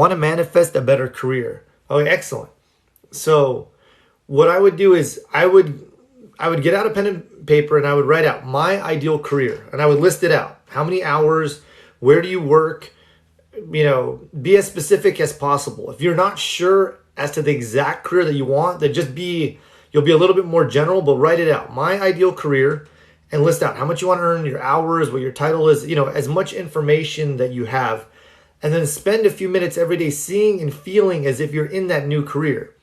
Want to manifest a better career. Okay, excellent. So what I would do is I would get out a pen and paper and I would write out my ideal career and I would list it out. How many hours? Where do you work? Be as specific as possible. If you're not sure as to the exact career that you want, then you'll be a little bit more general, but write it out. My ideal career, and list out how much you want to earn, your hours, what your title is, as much information that you have. And then spend a few minutes every day seeing and feeling as if you're in that new career.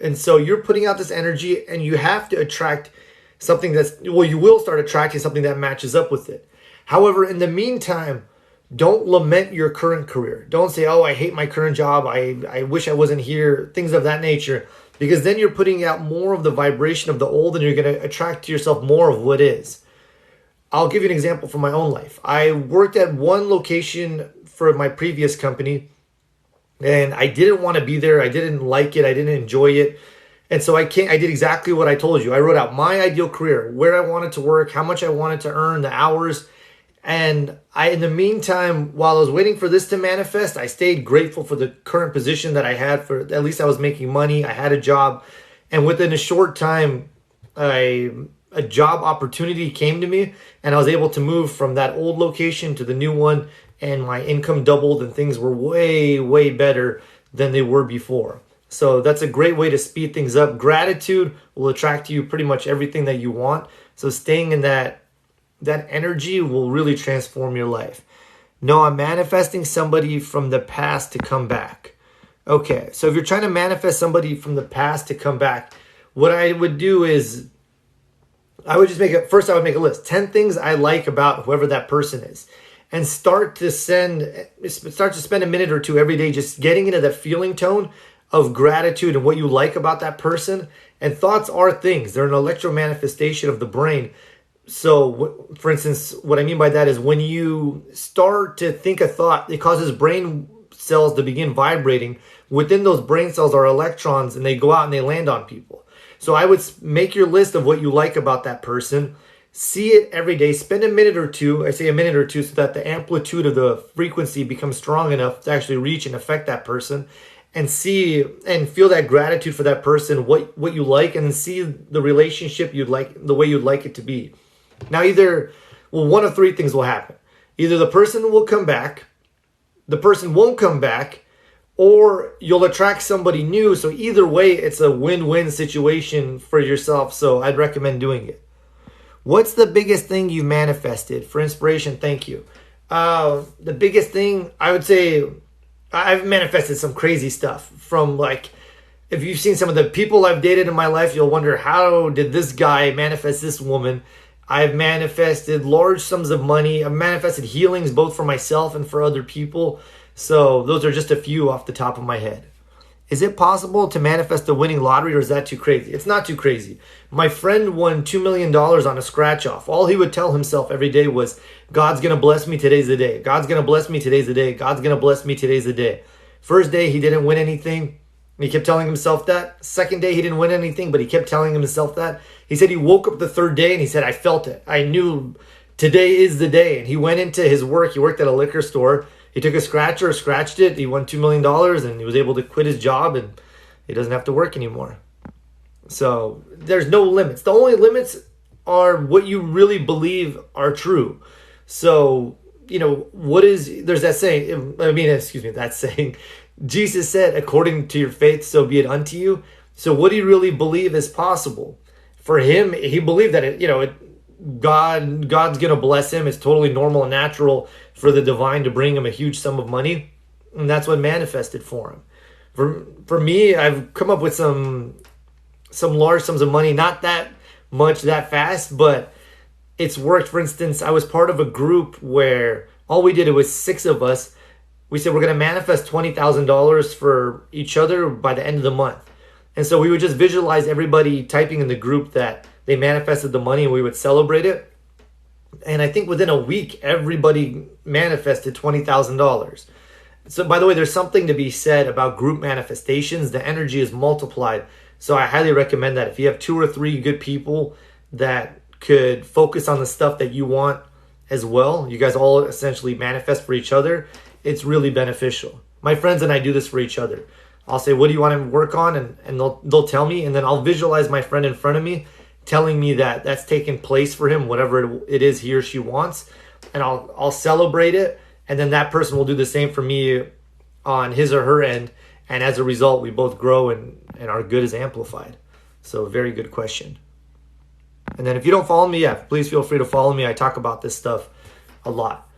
And so you're putting out this energy and you have to attract something you will start attracting something that matches up with it. However, in the meantime, don't lament your current career. Don't say, oh, I hate my current job. I wish I wasn't here. Things of that nature. Because then you're putting out more of the vibration of the old and you're going to attract to yourself more of what is. I'll give you an example from my own life. I worked at one location for my previous company and I didn't want to be there. I didn't like it. I didn't enjoy it. And so I did exactly what I told you. I wrote out my ideal career, where I wanted to work, how much I wanted to earn, the hours. And in the meantime, while I was waiting for this to manifest, I stayed grateful for the current position that I had. For at least I was making money. I had a job. And within a short time, a job opportunity came to me and I was able to move from that old location to the new one. And my income doubled and things were way, way better than they were before. So that's a great way to speed things up. Gratitude will attract to you pretty much everything that you want. So staying in that energy will really transform your life. No, I'm manifesting somebody from the past to come back. Okay, so if you're trying to manifest somebody from the past to come back, what I would do is I would make a list. 10 things I like about whoever that person is. And start to spend a minute or two every day just getting into that feeling tone of gratitude and what you like about that person. And thoughts are things. They're an electro manifestation of the brain. So, for instance, what I mean by that is when you start to think a thought, it causes brain cells to begin vibrating. Within those brain cells are electrons and they go out and they land on people. So I would make your list of what you like about that person. See it every day. Spend a minute or two. I say a minute or two so that the amplitude of the frequency becomes strong enough to actually reach and affect that person. And see and feel that gratitude for that person, what you like, and see the relationship you'd like, the way you'd like it to be. Now one of three things will happen. Either the person will come back, the person won't come back, or you'll attract somebody new. So either way, it's a win-win situation for yourself. So I'd recommend doing it. What's the biggest thing you manifested? For inspiration, thank you. The biggest thing, I would say, I've manifested some crazy stuff from if you've seen some of the people I've dated in my life, you'll wonder, how did this guy manifest this woman? I've manifested large sums of money. I've manifested healings both for myself and for other people. So those are just a few off the top of my head. Is it possible to manifest the winning lottery, or is that too crazy? It's not too crazy. My friend won $2 million on a scratch off. All he would tell himself every day was, God's going to bless me, today's the day. God's going to bless me, today's the day. God's going to bless me, today's the day. First day, he didn't win anything. He kept telling himself that. Second day, he didn't win anything, but he kept telling himself that. He said he woke up the third day and he said, I felt it. I knew today is the day. And he went into his work. He worked at a liquor store. He took a scratcher, scratched it. He won $2 million and he was able to quit his job and he doesn't have to work anymore. So there's no limits. The only limits are what you really believe are true. So, there's that saying, that saying, Jesus said, according to your faith, so be it unto you. So what do you really believe is possible? For him, he believed that God's going to bless him. It's totally normal and natural for the divine to bring him a huge sum of money. And that's what manifested for him. For me, I've come up with some large sums of money, not that much that fast, but it's worked. For instance, I was part of a group where all we did, it was 6 of us. We said we're going to manifest $20,000 for each other by the end of the month. And so we would just visualize everybody typing in the group that they manifested the money and we would celebrate it. And I think within a week, everybody manifested $20,000. So by the way, there's something to be said about group manifestations. The energy is multiplied. So I highly recommend that if you have 2 or 3 good people that could focus on the stuff that you want as well, you guys all essentially manifest for each other, it's really beneficial. My friends and I do this for each other. I'll say, what do you want to work on? And they'll tell me, and then I'll visualize my friend in front of me telling me that that's taken place for him, whatever it is he or she wants. And I'll celebrate it. And then that person will do the same for me on his or her end. And as a result, we both grow and our good is amplified. So very good question. And then if you don't follow me, please feel free to follow me. I talk about this stuff a lot.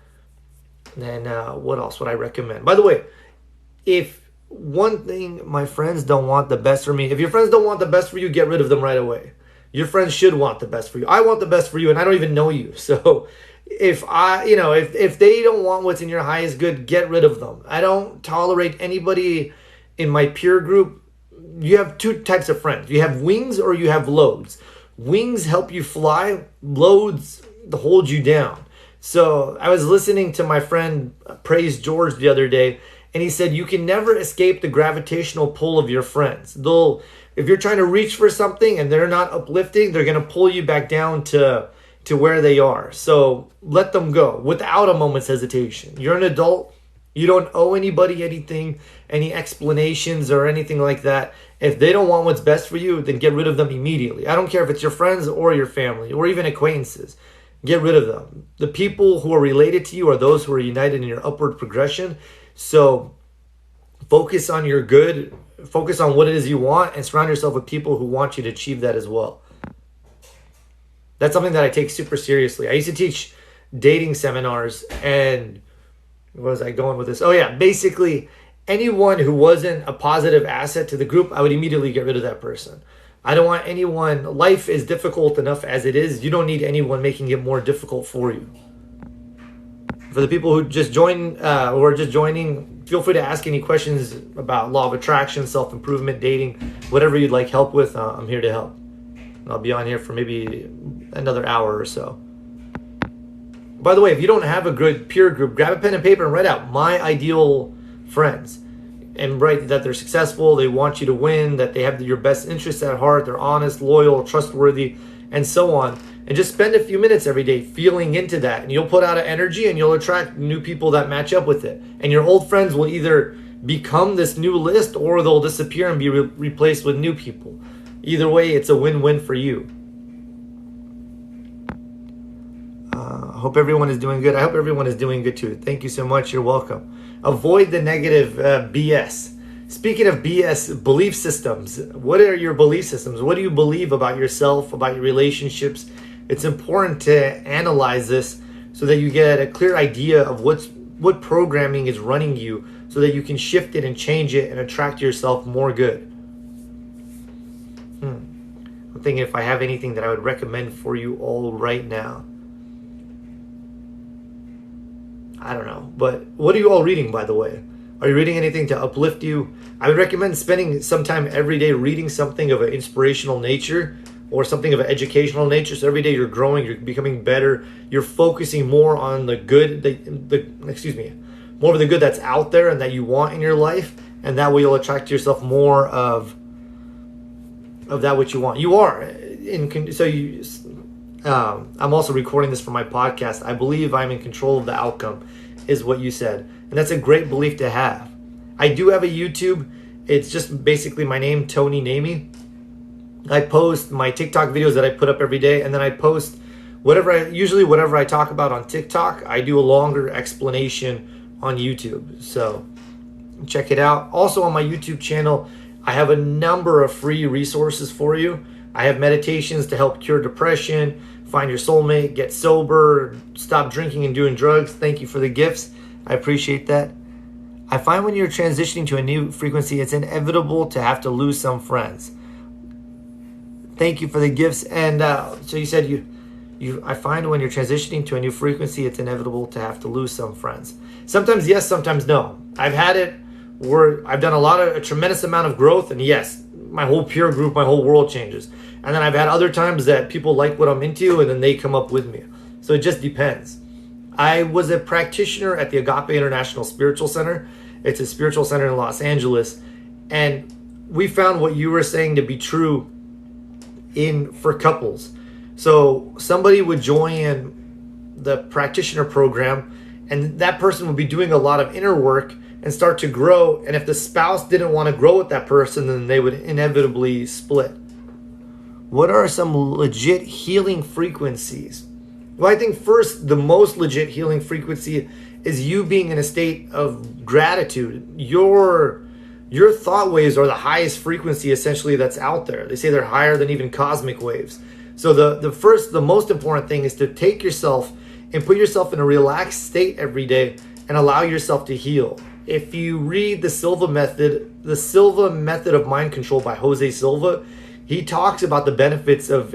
And then what else would I recommend? By the way, if one thing, my friends don't want the best for me. If your friends don't want the best for you, get rid of them right away. Your friends should want the best for you. I want the best for you, and I don't even know you. So if they don't want what's in your highest good, get rid of them. I don't tolerate anybody in my peer group. You have two types of friends. You have wings or you have loads. Wings help you fly. Loads hold you down. So I was listening to my friend Praise George the other day, and he said you can never escape the gravitational pull of your friends. If you're trying to reach for something and they're not uplifting, they're going to pull you back down to where they are. So let them go without a moment's hesitation. You're an adult. You don't owe anybody anything, any explanations or anything like that. If they don't want what's best for you, then get rid of them immediately. I don't care if it's your friends or your family or even acquaintances. Get rid of them. The people who are related to you are those who are united in your upward progression. So focus on your good. Focus on what it is you want and surround yourself with people who want you to achieve that as well. That's something that I take super seriously. I used to teach dating seminars, and where was I going with this? Oh yeah, basically anyone who wasn't a positive asset to the group, I would immediately get rid of that person. I don't want anyone, life is difficult enough as it is. You don't need anyone making it more difficult for you. For the people who just join or are just joining, feel free to ask any questions about law of attraction, self-improvement, dating, whatever you'd like help with. I'm here to help. I'll be on here for maybe another hour or so. By the way, if you don't have a good peer group, grab a pen and paper and write out my ideal friends. And write that they're successful, they want you to win, that they have your best interests at heart, they're honest, loyal, trustworthy, and so on. And just spend a few minutes every day feeling into that. And you'll put out an energy and you'll attract new people that match up with it. And your old friends will either become this new list or they'll disappear and be replaced with new people. Either way, it's a win-win for you. I hope everyone is doing good. I hope everyone is doing good too. Thank you so much. You're welcome. Avoid the negative BS. Speaking of BS, belief systems. What are your belief systems? What do you believe about yourself, about your relationships? It's important to analyze this so that you get a clear idea of what programming is running you so that you can shift it and change it and attract yourself more good. I'm thinking if I have anything that I would recommend for you all right now. I don't know. But what are you all reading, by the way? Are you reading anything to uplift you? I would recommend spending some time every day reading something of an inspirational nature or something of an educational nature. So every day you're growing, you're becoming better. You're focusing more on the good, more of the good that's out there and that you want in your life. And that way you'll attract to yourself more of that which you want. You are. I'm also recording this for my podcast. I believe I'm in control of the outcome, is what you said. And that's a great belief to have. I do have a YouTube. It's just basically my name, Tony Namey. I post my TikTok videos that I put up every day, and then I post whatever I talk about on TikTok, I do a longer explanation on YouTube. So check it out. Also on my YouTube channel, I have a number of free resources for you. I have meditations to help cure depression, find your soulmate, get sober, stop drinking and doing drugs. Thank you for the gifts. I appreciate that. I find when you're transitioning to a new frequency, it's inevitable to have to lose some friends. Thank you for the gifts. And so you said I find when you're transitioning to a new frequency, it's inevitable to have to lose some friends. Sometimes yes, sometimes no. I've had it where I've done a tremendous amount of growth, and yes, my whole peer group, my whole world changes. And then I've had other times that people like what I'm into and then they come up with me. So it just depends. I was a practitioner at the Agape International Spiritual Center. It's a spiritual center in Los Angeles. And we found what you were saying to be true for couples. So somebody would join the practitioner program and that person would be doing a lot of inner work, and start to grow. And if the spouse didn't want to grow with that person, then they would inevitably split. What are some legit healing frequencies? Well, I think first, the most legit healing frequency is you being in a state of gratitude. Your thought waves are the highest frequency essentially that's out there. They say they're higher than even cosmic waves. So the most important thing is to take yourself and put yourself in a relaxed state every day and allow yourself to heal. If you read the Silva Method of Mind Control by Jose Silva, he talks about the benefits of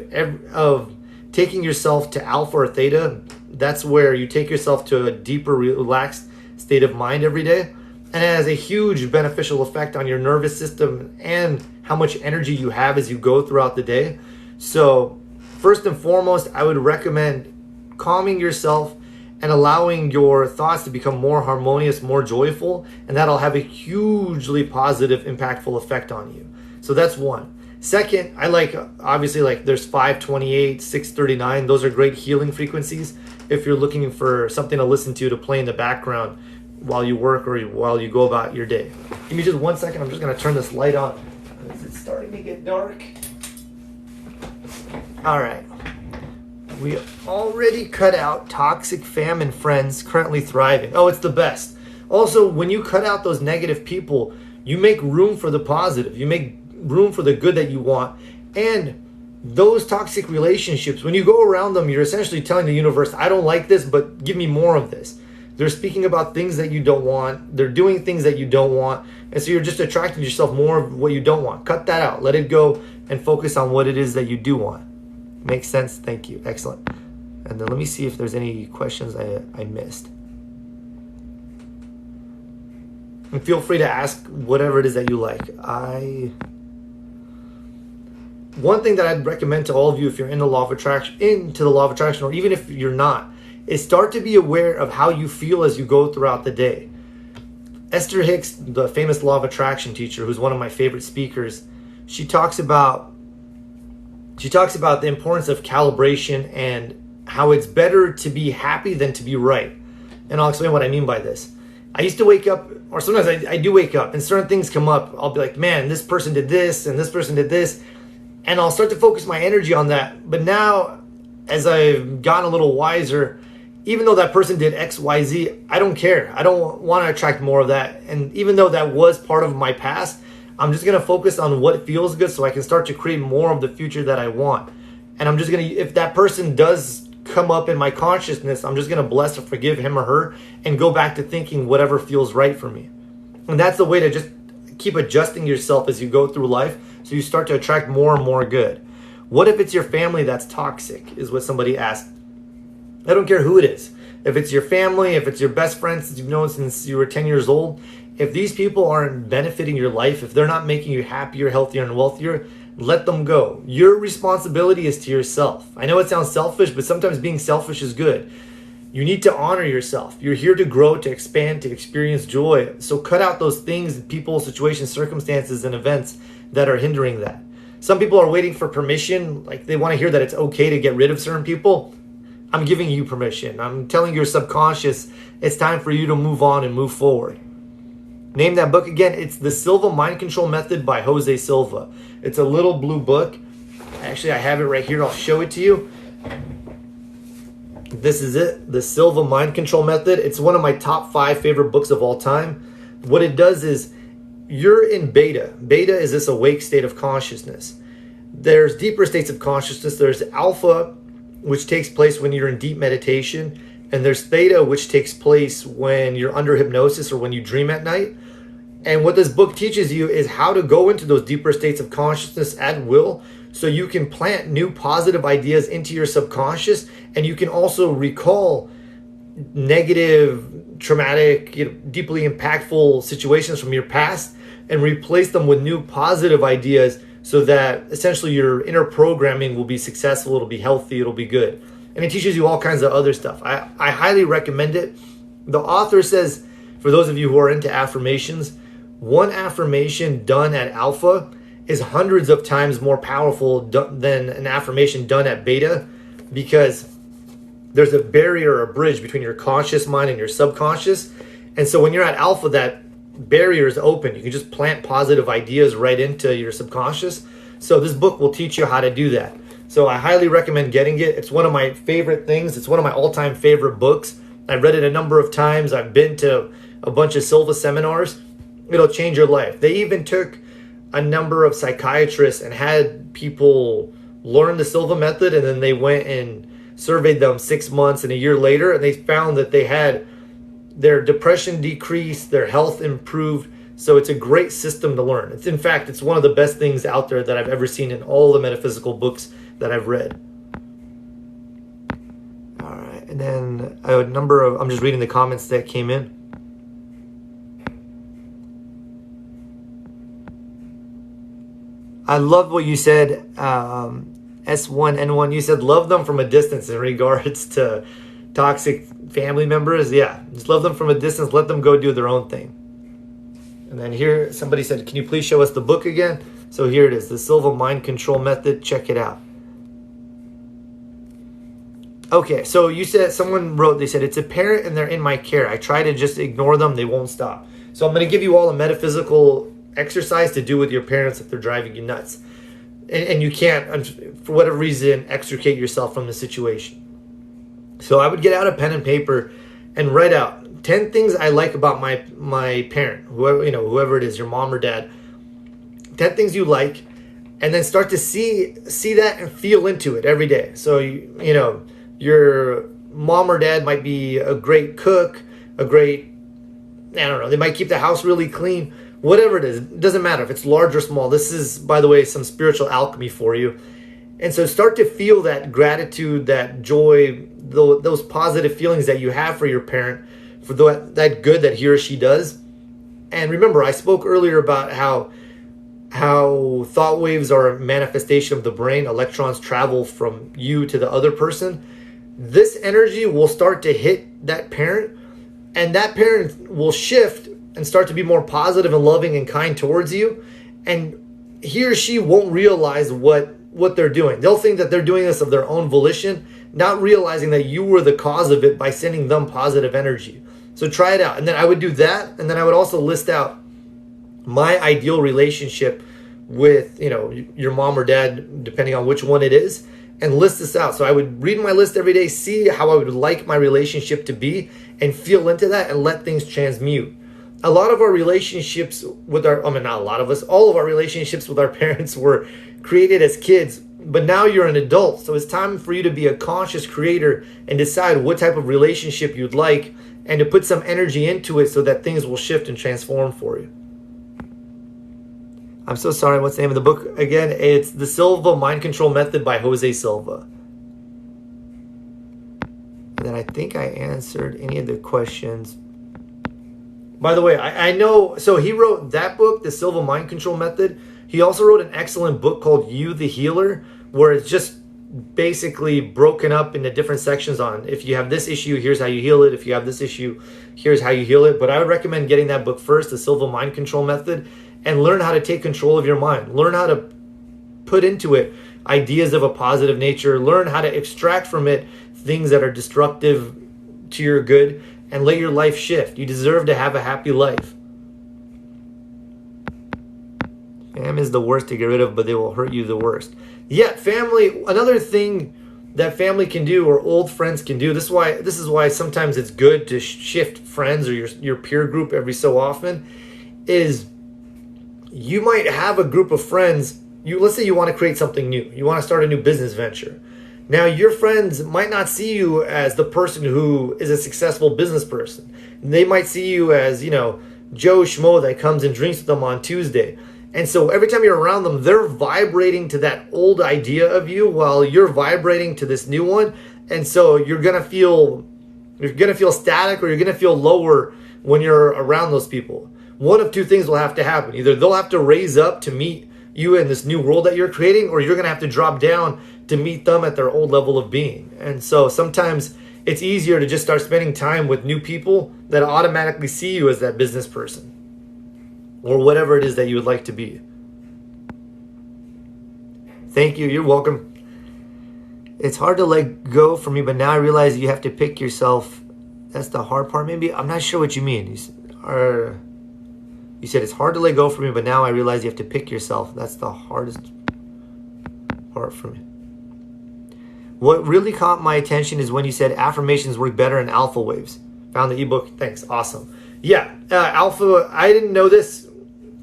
taking yourself to alpha or theta. That's where you take yourself to a deeper, relaxed state of mind every day. And it has a huge beneficial effect on your nervous system and how much energy you have as you go throughout the day. So first and foremost, I would recommend calming yourself and allowing your thoughts to become more harmonious, more joyful, and that'll have a hugely positive, impactful effect on you. So that's one. Second, I obviously there's 528, 639. Those are great healing frequencies if you're looking for something to listen to play in the background while you work or while you go about your day. Give me just 1 second. I'm just going to turn this light on because it's starting to get dark. All right. We already cut out toxic famine friends currently thriving. Oh, it's the best. Also, when you cut out those negative people, you make room for the positive. You make room for the good that you want. And those toxic relationships, when you go around them, you're essentially telling the universe, I don't like this, but give me more of this. They're speaking about things that you don't want. They're doing things that you don't want. And so you're just attracting yourself more of what you don't want. Cut that out. Let it go and focus on what it is that you do want. Makes sense? Thank you. Excellent. And then let me see if there's any questions I missed. And feel free to ask whatever it is that you like. One thing that I'd recommend to all of you if you're into the law of attraction, or even if you're not, is start to be aware of how you feel as you go throughout the day. Esther Hicks, the famous law of attraction teacher, who's one of my favorite speakers, she talks about the importance of calibration and how it's better to be happy than to be right. And I'll explain what I mean by this. I used to wake up, or sometimes I do wake up, and certain things come up. I'll be like, man, this person did this, and this person did this. And I'll start to focus my energy on that. But now, as I've gotten a little wiser, even though that person did X, Y, Z, I don't care. I don't want to attract more of that. And even though that was part of my past, I'm just going to focus on what feels good so I can start to create more of the future that I want. And I'm just going to, if that person does come up in my consciousness, I'm just going to bless or forgive him or her and go back to thinking whatever feels right for me. And that's the way to just keep adjusting yourself as you go through life so you start to attract more and more good. What if it's your family that's toxic, is what somebody asked. I don't care who it is. If it's your family, if it's your best friends that you've known since you were 10 years old, if these people aren't benefiting your life, if they're not making you happier, healthier, and wealthier, let them go. Your responsibility is to yourself. I know it sounds selfish, but sometimes being selfish is good. You need to honor yourself. You're here to grow, to expand, to experience joy. So cut out those things, people, situations, circumstances, and events that are hindering that. Some people are waiting for permission. Like they want to hear that it's okay to get rid of certain people. I'm giving you permission. I'm telling your subconscious it's time for you to move on and move forward. Name that book again. It's The Silva Mind Control Method by Jose Silva. It's a little blue book. Actually, I have it right here. I'll show it to you. This is it. The Silva Mind Control Method. It's one of my top 5 favorite books of all time. What it does is you're in beta. Beta is this awake state of consciousness. There's deeper states of consciousness. There's alpha, which takes place when you're in deep meditation. And there's theta, which takes place when you're under hypnosis or when you dream at night. And what this book teaches you is how to go into those deeper states of consciousness at will so you can plant new positive ideas into your subconscious, and you can also recall negative, traumatic, deeply impactful situations from your past and replace them with new positive ideas so that essentially your inner programming will be successful, it'll be healthy, it'll be good. And it teaches you all kinds of other stuff. I highly recommend it. The author says, for those of you who are into affirmations, one affirmation done at alpha is hundreds of times more powerful than an affirmation done at beta, because there's a barrier, a bridge between your conscious mind and your subconscious. And so when you're at alpha, that barriers open. You can just plant positive ideas right into your subconscious. So this book will teach you how to do that. So I highly recommend getting it. It's one of my favorite things. It's one of my all-time favorite books. I've read it a number of times. I've been to a bunch of Silva seminars. It'll change your life. They even took a number of psychiatrists and had people learn the Silva method, and then they went and surveyed them 6 months and a year later, and they found that they had their depression decreased, their health improved. So it's a great system to learn. In fact, it's one of the best things out there that I've ever seen in all the metaphysical books that I've read. All right, and then I'm just reading the comments that came in. I love what you said, S1N1. You said love them from a distance in regards to toxic family members. Yeah, just love them from a distance. Let them go do their own thing. And then here, somebody said, can you please show us the book again? So here it is, the Silva Mind Control Method. Check it out. Okay, so you said, someone wrote, they said, it's a parent and they're in my care. I try to just ignore them. They won't stop. So I'm going to give you all a metaphysical exercise to do with your parents if they're driving you nuts. And you can't, for whatever reason, extricate yourself from the situation. So I would get out a pen and paper and write out 10 things I like about my parent, whoever it is, your mom or dad. 10 things you like, and then start to see that and feel into it every day. So your mom or dad might be a great cook, they might keep the house really clean. Whatever it is, it doesn't matter if it's large or small. This is, by the way, some spiritual alchemy for you. And so start to feel that gratitude, that joy, those positive feelings that you have for your parent, for that good that he or she does. And remember, I spoke earlier about how thought waves are a manifestation of the brain. Electrons travel from you to the other person. This energy will start to hit that parent, and that parent will shift and start to be more positive and loving and kind towards you. And he or she won't realize what they're doing. They'll think that they're doing this of their own volition, not realizing that you were the cause of it by sending them positive energy. So try it out. And then I would do that. And then I would also list out my ideal relationship with, your mom or dad, depending on which one it is, and list this out. So I would read my list every day, see how I would like my relationship to be, and feel into that and let things transmute. A lot of our relationships with all of our relationships with our parents were created as kids, but now you're an adult. So it's time for you to be a conscious creator and decide what type of relationship you'd like, and to put some energy into it so that things will shift and transform for you. I'm so sorry. What's the name of the book again? It's The Silva Mind Control Method by Jose Silva. And then I think I answered any of the questions. By the way, I know, so he wrote that book, The Silva Mind Control Method. He also wrote an excellent book called You the Healer, where it's just basically broken up into different sections on, if you have this issue, here's how you heal it. If you have this issue, here's how you heal it. But I would recommend getting that book first, The Silva Mind Control Method, and learn how to take control of your mind. Learn how to put into it ideas of a positive nature. Learn how to extract from it things that are destructive to your good, and let your life shift. You deserve to have a happy life. Fam is the worst to get rid of, but they will hurt you the worst. Yeah, family, another thing that family can do, or old friends can do, this is why sometimes it's good to shift friends or your peer group every so often, is you might have a group of friends. Let's say you want to create something new. You want to start a new business venture. Now, your friends might not see you as the person who is a successful business person. They might see you as, Joe Schmo that comes and drinks with them on Tuesday. And so every time you're around them, they're vibrating to that old idea of you while you're vibrating to this new one. And so you're going to feel static, or you're going to feel lower when you're around those people. One of two things will have to happen. Either they'll have to raise up to meet you in this new world that you're creating, or you're going to have to drop down to meet them at their old level of being. And so sometimes it's easier to just start spending time with new people that automatically see you as that business person, or whatever it is that you would like to be. Thank you. You're welcome. It's hard to let go for me, but now I realize you have to pick yourself. That's the hard part, maybe. I'm not sure what you mean. You said it's hard to let go for me, but now I realize you have to pick yourself. That's the hardest part for me. What really caught my attention is when you said affirmations work better in alpha waves. Found the ebook. Thanks. Awesome. Yeah. Alpha. I didn't know this.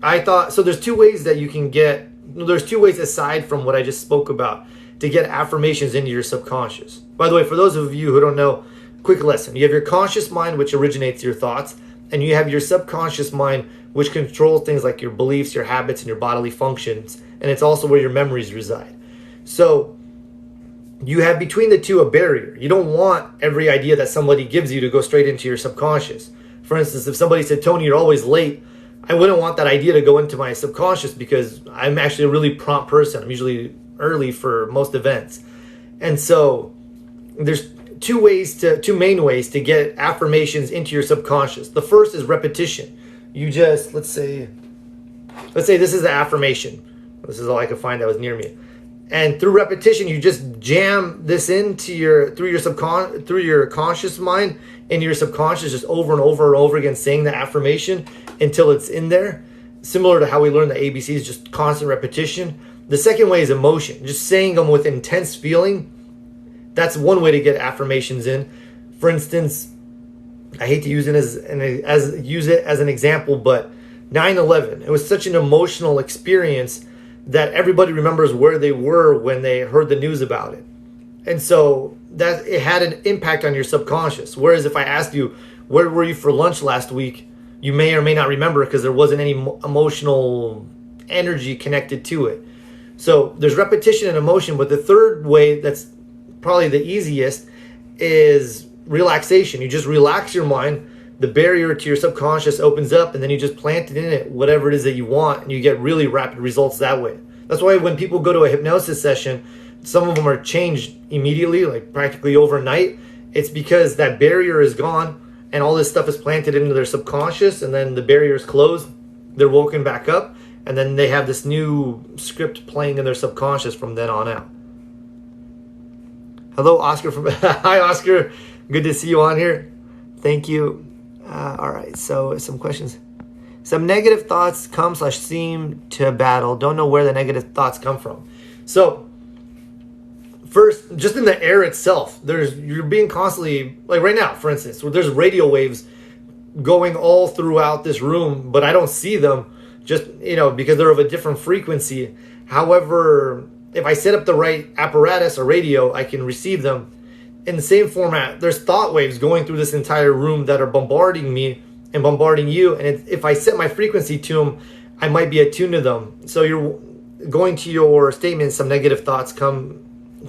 I thought, so there's two ways that you can get, there's two ways aside from what I just spoke about to get affirmations into your subconscious. By the way, for those of you who don't know, quick lesson. You have your conscious mind, which originates your thoughts, and you have your subconscious mind, which controls things like your beliefs, your habits, and your bodily functions. And it's also where your memories reside. So you have between the two a barrier. You don't want every idea that somebody gives you to go straight into your subconscious. For instance, if somebody said, Tony, you're always late, I wouldn't want that idea to go into my subconscious because I'm actually a really prompt person. I'm usually early for most events. And so there's two main ways to get affirmations into your subconscious. The first is repetition. You just, let's say this is the affirmation. This is all I could find that was near me. And through repetition, you just jam this into through your conscious mind into your subconscious, just over and over and over again, saying the affirmation until it's in there. Similar to how we learn the ABCs, just constant repetition. The second way is emotion, just saying them with intense feeling. That's one way to get affirmations in. For instance, I hate to use it as an example, but 9/11, it was such an emotional experience that everybody remembers where they were when they heard the news about it. And so that it had an impact on your subconscious. Whereas if I asked you, where were you for lunch last week? You may or may not remember because there wasn't any emotional energy connected to it. So there's repetition and emotion, but the third way that's probably the easiest is relaxation. You just relax your mind. The barrier to your subconscious opens up, and then you just plant it in it, whatever it is that you want, and you get really rapid results that way. That's why when people go to a hypnosis session, some of them are changed immediately, like practically overnight. It's because that barrier is gone, and all this stuff is planted into their subconscious, and then the barrier is closed. They're woken back up, and then they have this new script playing in their subconscious from then on out. Hello, Oscar. Hi, Oscar. Good to see you on here. Thank you. All right, so some questions. Some negative thoughts come/seem to battle. Don't know where the negative thoughts come from. So first, just in the air itself, you're being constantly, like right now, for instance, where there's radio waves going all throughout this room, but I don't see them just, because they're of a different frequency. However, if I set up the right apparatus or radio, I can receive them in the same format. There's thought waves going through this entire room that are bombarding me and bombarding you. And if I set my frequency to them, I might be attuned to them. So you're going to your statement, some negative thoughts come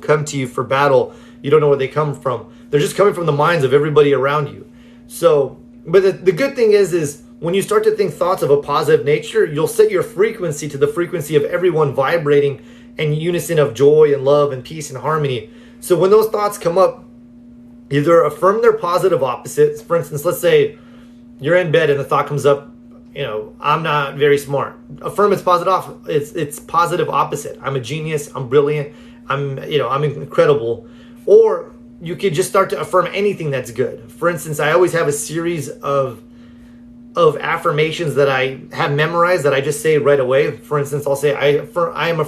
to you for battle. You don't know where they come from. They're just coming from the minds of everybody around you. So, but the good thing is when you start to think thoughts of a positive nature, you'll set your frequency to the frequency of everyone vibrating in unison of joy and love and peace and harmony. So when those thoughts come up, either affirm their positive opposites. For instance, let's say you're in bed and the thought comes up, I'm not very smart. Affirm its positive opposite. I'm a genius. I'm brilliant. I'm incredible. Or you could just start to affirm anything that's good. For instance, I always have a series of affirmations that I have memorized that I just say right away. For instance, I'll say, I am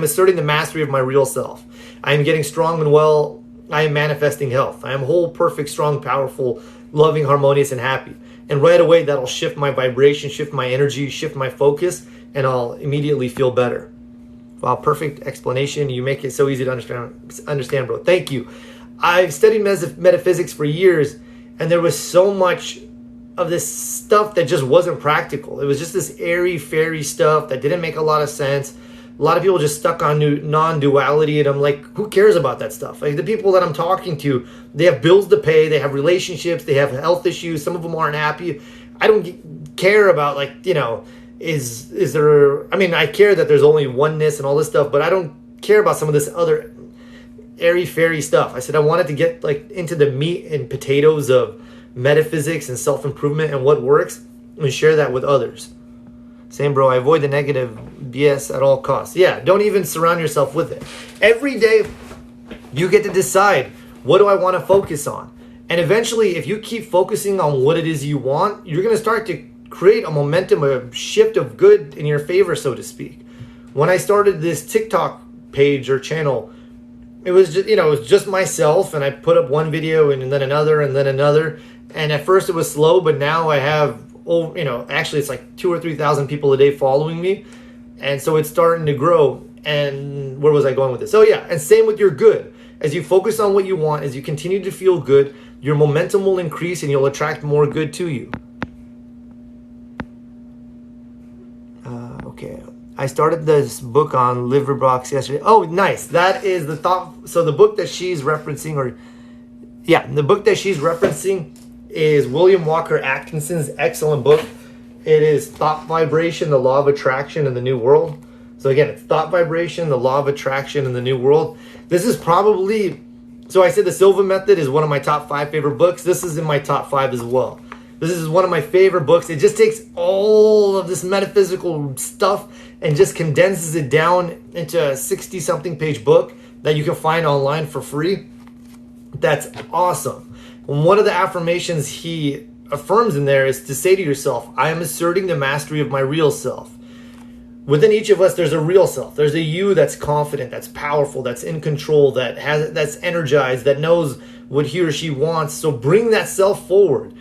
asserting the mastery of my real self. I am getting strong and well. I am manifesting health. I am whole, perfect, strong, powerful, loving, harmonious, and happy. And right away, that'll shift my vibration, shift my energy, shift my focus, and I'll immediately feel better. Wow, perfect explanation. You make it so easy to understand, bro. Thank you. I've studied metaphysics for years, and there was so much of this stuff that just wasn't practical. It was just this airy, fairy stuff that didn't make a lot of sense. A lot of people just stuck on non-duality, and I'm like, who cares about that stuff? Like the people that I'm talking to, they have bills to pay, they have relationships, they have health issues. Some of them aren't happy. I don't care about is there? I mean, I care that there's only oneness and all this stuff, but I don't care about some of this other airy fairy stuff. I said I wanted to get into the meat and potatoes of metaphysics and self-improvement and what works, and share that with others. Same, bro. I avoid the negative BS at all costs. Yeah, don't even surround yourself with it. Every day, you get to decide, what do I want to focus on? And eventually, if you keep focusing on what it is you want, you're going to start to create a momentum, a shift of good in your favor, so to speak. When I started this TikTok page or channel, it was just, it was just myself, and I put up one video and then another and then another. And at first it was slow, but now I have, actually it's like 2,000 or 3,000 people a day following me. And so it's starting to grow. And where was I going with this? Oh yeah, and same with your good. As you focus on what you want, as you continue to feel good, your momentum will increase and you'll attract more good to you. Okay. I started this book on liver blocks yesterday. Oh, nice. That is the thought. So the book that she's referencing, the book that she's referencing is William Walker Atkinson's excellent book. It is Thought Vibration, the Law of Attraction in the New World. So again, it's Thought Vibration, the Law of Attraction in the New World. This is probably, so I said the Silva Method is one of my top 5 favorite books. This is in my top 5 as well. This is one of my favorite books. It just takes all of this metaphysical stuff and just condenses it down into a 60-something page book that you can find online for free. That's awesome. And one of the affirmations he affirms in there is to say to yourself, I am asserting the mastery of my real self. Within each of us, there's a real self. There's a you that's confident, that's powerful, that's in control, that's energized, that knows what he or she wants. So bring that self forward.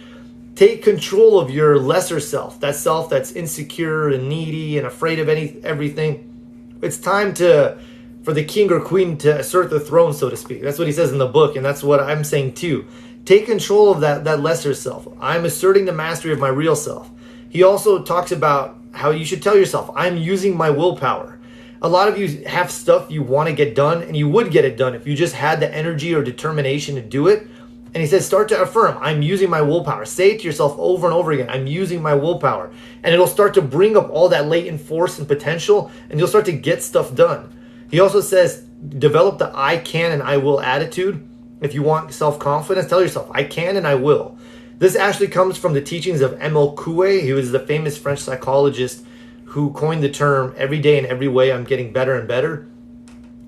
Take control of your lesser self, that self that's insecure and needy and afraid of everything. It's time for the king or queen to assert the throne, so to speak. That's what he says in the book, and that's what I'm saying too. Take control of that lesser self. I'm asserting the mastery of my real self. He also talks about how you should tell yourself, I'm using my willpower. A lot of you have stuff you want to get done, and you would get it done if you just had the energy or determination to do it. And he says, start to affirm, I'm using my willpower. Say it to yourself over and over again, I'm using my willpower. And it'll start to bring up all that latent force and potential, and you'll start to get stuff done. He also says, develop the I can and I will attitude. If you want self-confidence, tell yourself, I can and I will. This actually comes from the teachings of Emile Coué. He was the famous French psychologist who coined the term, every day in every way, I'm getting better and better.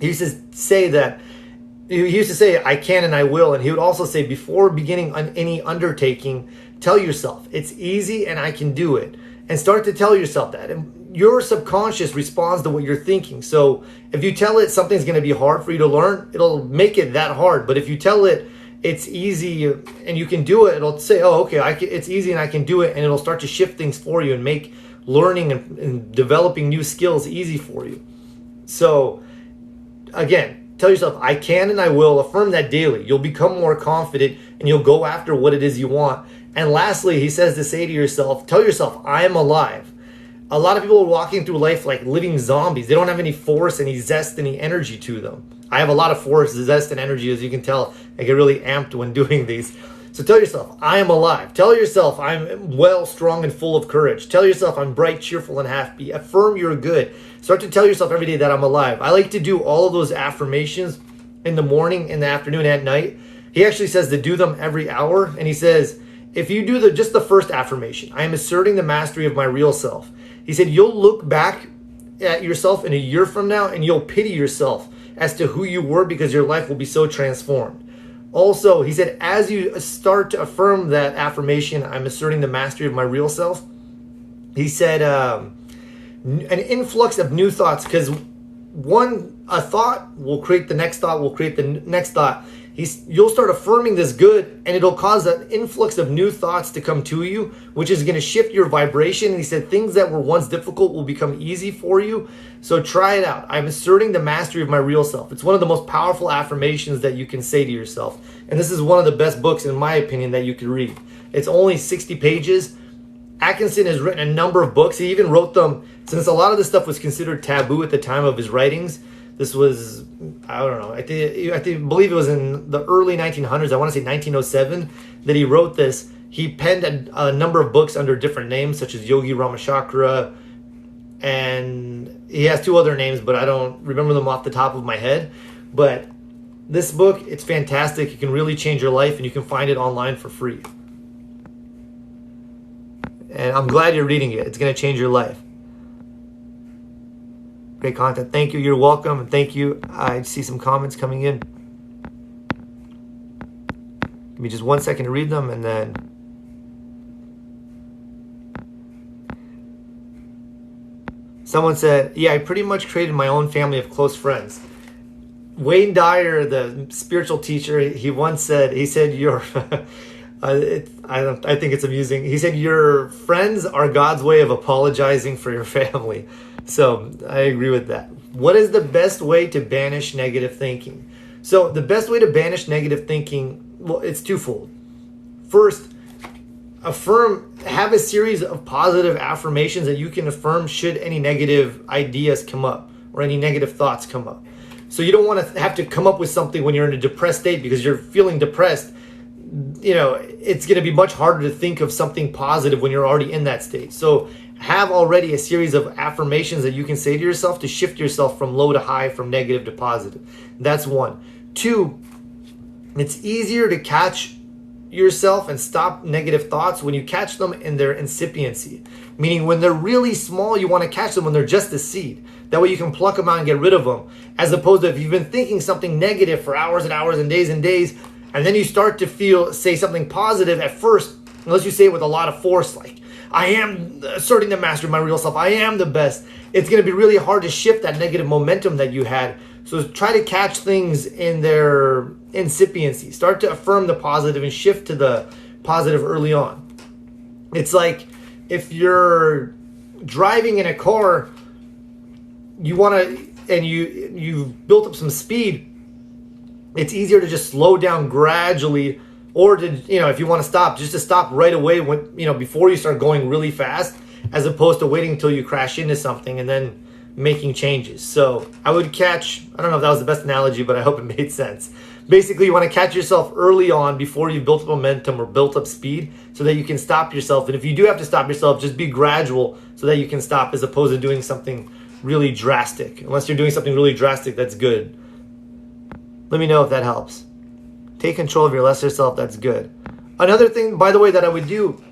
He used to say, I can and I will. And he would also say, before beginning on any undertaking, tell yourself, it's easy and I can do it. And start to tell yourself that. And your subconscious responds to what you're thinking. So if you tell it something's going to be hard for you to learn, it'll make it that hard. But if you tell it it's easy and you can do it, it'll say, oh, okay, it's easy and I can do it. And it'll start to shift things for you and make learning and developing new skills easy for you. So again, tell yourself, I can and I will. Affirm that daily. You'll become more confident and you'll go after what it is you want. And lastly, he says to say to yourself, tell yourself, I am alive. A lot of people are walking through life like living zombies. They don't have any force, any zest, any energy to them. I have a lot of force, zest, and energy, as you can tell. I get really amped when doing these. So tell yourself, I am alive. Tell yourself, I'm well, strong, and full of courage. Tell yourself, I'm bright, cheerful, and happy. Affirm you're good. Start to tell yourself every day that I'm alive. I like to do all of those affirmations in the morning, in the afternoon, at night. He actually says to do them every hour. And he says, if you do just the first affirmation, I am asserting the mastery of my real self. He said, you'll look back at yourself in a year from now and you'll pity yourself as to who you were because your life will be so transformed. Also, he said, as you start to affirm that affirmation, I'm asserting the mastery of my real self, he said, an influx of new thoughts, because a thought will create the next thought, will create the next thought. You'll start affirming this good, and it'll cause an influx of new thoughts to come to you, which is going to shift your vibration. And he said things that were once difficult will become easy for you. So try it out. I'm asserting the mastery of my real self. It's one of the most powerful affirmations that you can say to yourself. And this is one of the best books, in my opinion, that you could read. It's only 60 pages. Atkinson has written a number of books. He even wrote them, since a lot of this stuff was considered taboo at the time of his writings. This was, I don't know, I believe it was in the early 1900s, I want to say 1907, that he wrote this. He penned a number of books under different names, such as Yogi Ramachakra, and he has 2 other names, but I don't remember them off the top of my head. But this book, it's fantastic. It can really change your life, and you can find it online for free. And I'm glad you're reading it. It's going to change your life. Great content. Thank you. You're welcome. And thank you. I see some comments coming in. Give me just 1 second to read them, and then Someone said, yeah, I pretty much created my own family of close friends. Wayne Dyer, the spiritual teacher, he once said, he said, your, I think it's amusing. He said, your friends are God's way of apologizing for your family. So I agree with that. What is the best way to banish negative thinking? So the best way to banish negative thinking, well, it's twofold. First, have a series of positive affirmations that you can affirm should any negative ideas come up or any negative thoughts come up. So you don't want to have to come up with something when you're in a depressed state because you're feeling depressed. It's going to be much harder to think of something positive when you're already in that state. So have already a series of affirmations that you can say to yourself to shift yourself from low to high, from negative to positive. That's one. Two, it's easier to catch yourself and stop negative thoughts when you catch them in their incipiency. Meaning when they're really small, you want to catch them when they're just a seed. That way you can pluck them out and get rid of them. As opposed to if you've been thinking something negative for hours and hours and days, and then you start to say something positive at first, unless you say it with a lot of force, like, I am asserting the mastery of my real self, I am the best. It's going to be really hard to shift that negative momentum that you had. So try to catch things in their incipiency. Start to affirm the positive and shift to the positive early on. It's like if you're driving in a car, you want to, and you've built up some speed, it's easier to just slow down gradually, or to, if you want to stop, just to stop right away when, before you start going really fast, as opposed to waiting until you crash into something and then making changes. So I would catch, I don't know if that was the best analogy, but I hope it made sense. Basically, you want to catch yourself early on before you've built up momentum or built up speed so that you can stop yourself. And if you do have to stop yourself, just be gradual so that you can stop, as opposed to doing something really drastic. Unless you're doing something really drastic, that's good. Let me know if that helps. Take control of your lesser self, that's good. Another thing, by the way, that I would do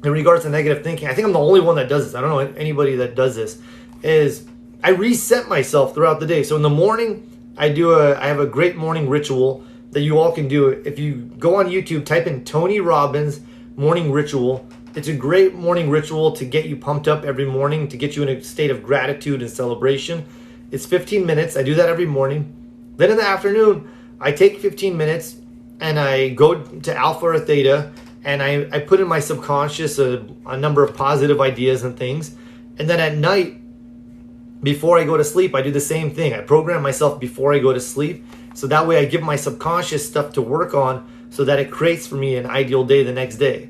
in regards to negative thinking, I think I'm the only one that does this. I don't know anybody that does this, is I reset myself throughout the day. So in the morning, I have a great morning ritual that you all can do. If you go on YouTube, type in Tony Robbins morning ritual. It's a great morning ritual to get you pumped up every morning, to get you in a state of gratitude and celebration. It's 15 minutes. I do that every morning. Then in the afternoon, I take 15 minutes and I go to alpha or theta, and I put in my subconscious a number of positive ideas and things. And then at night, before I go to sleep, I do the same thing. I program myself before I go to sleep. So that way I give my subconscious stuff to work on so that it creates for me an ideal day the next day.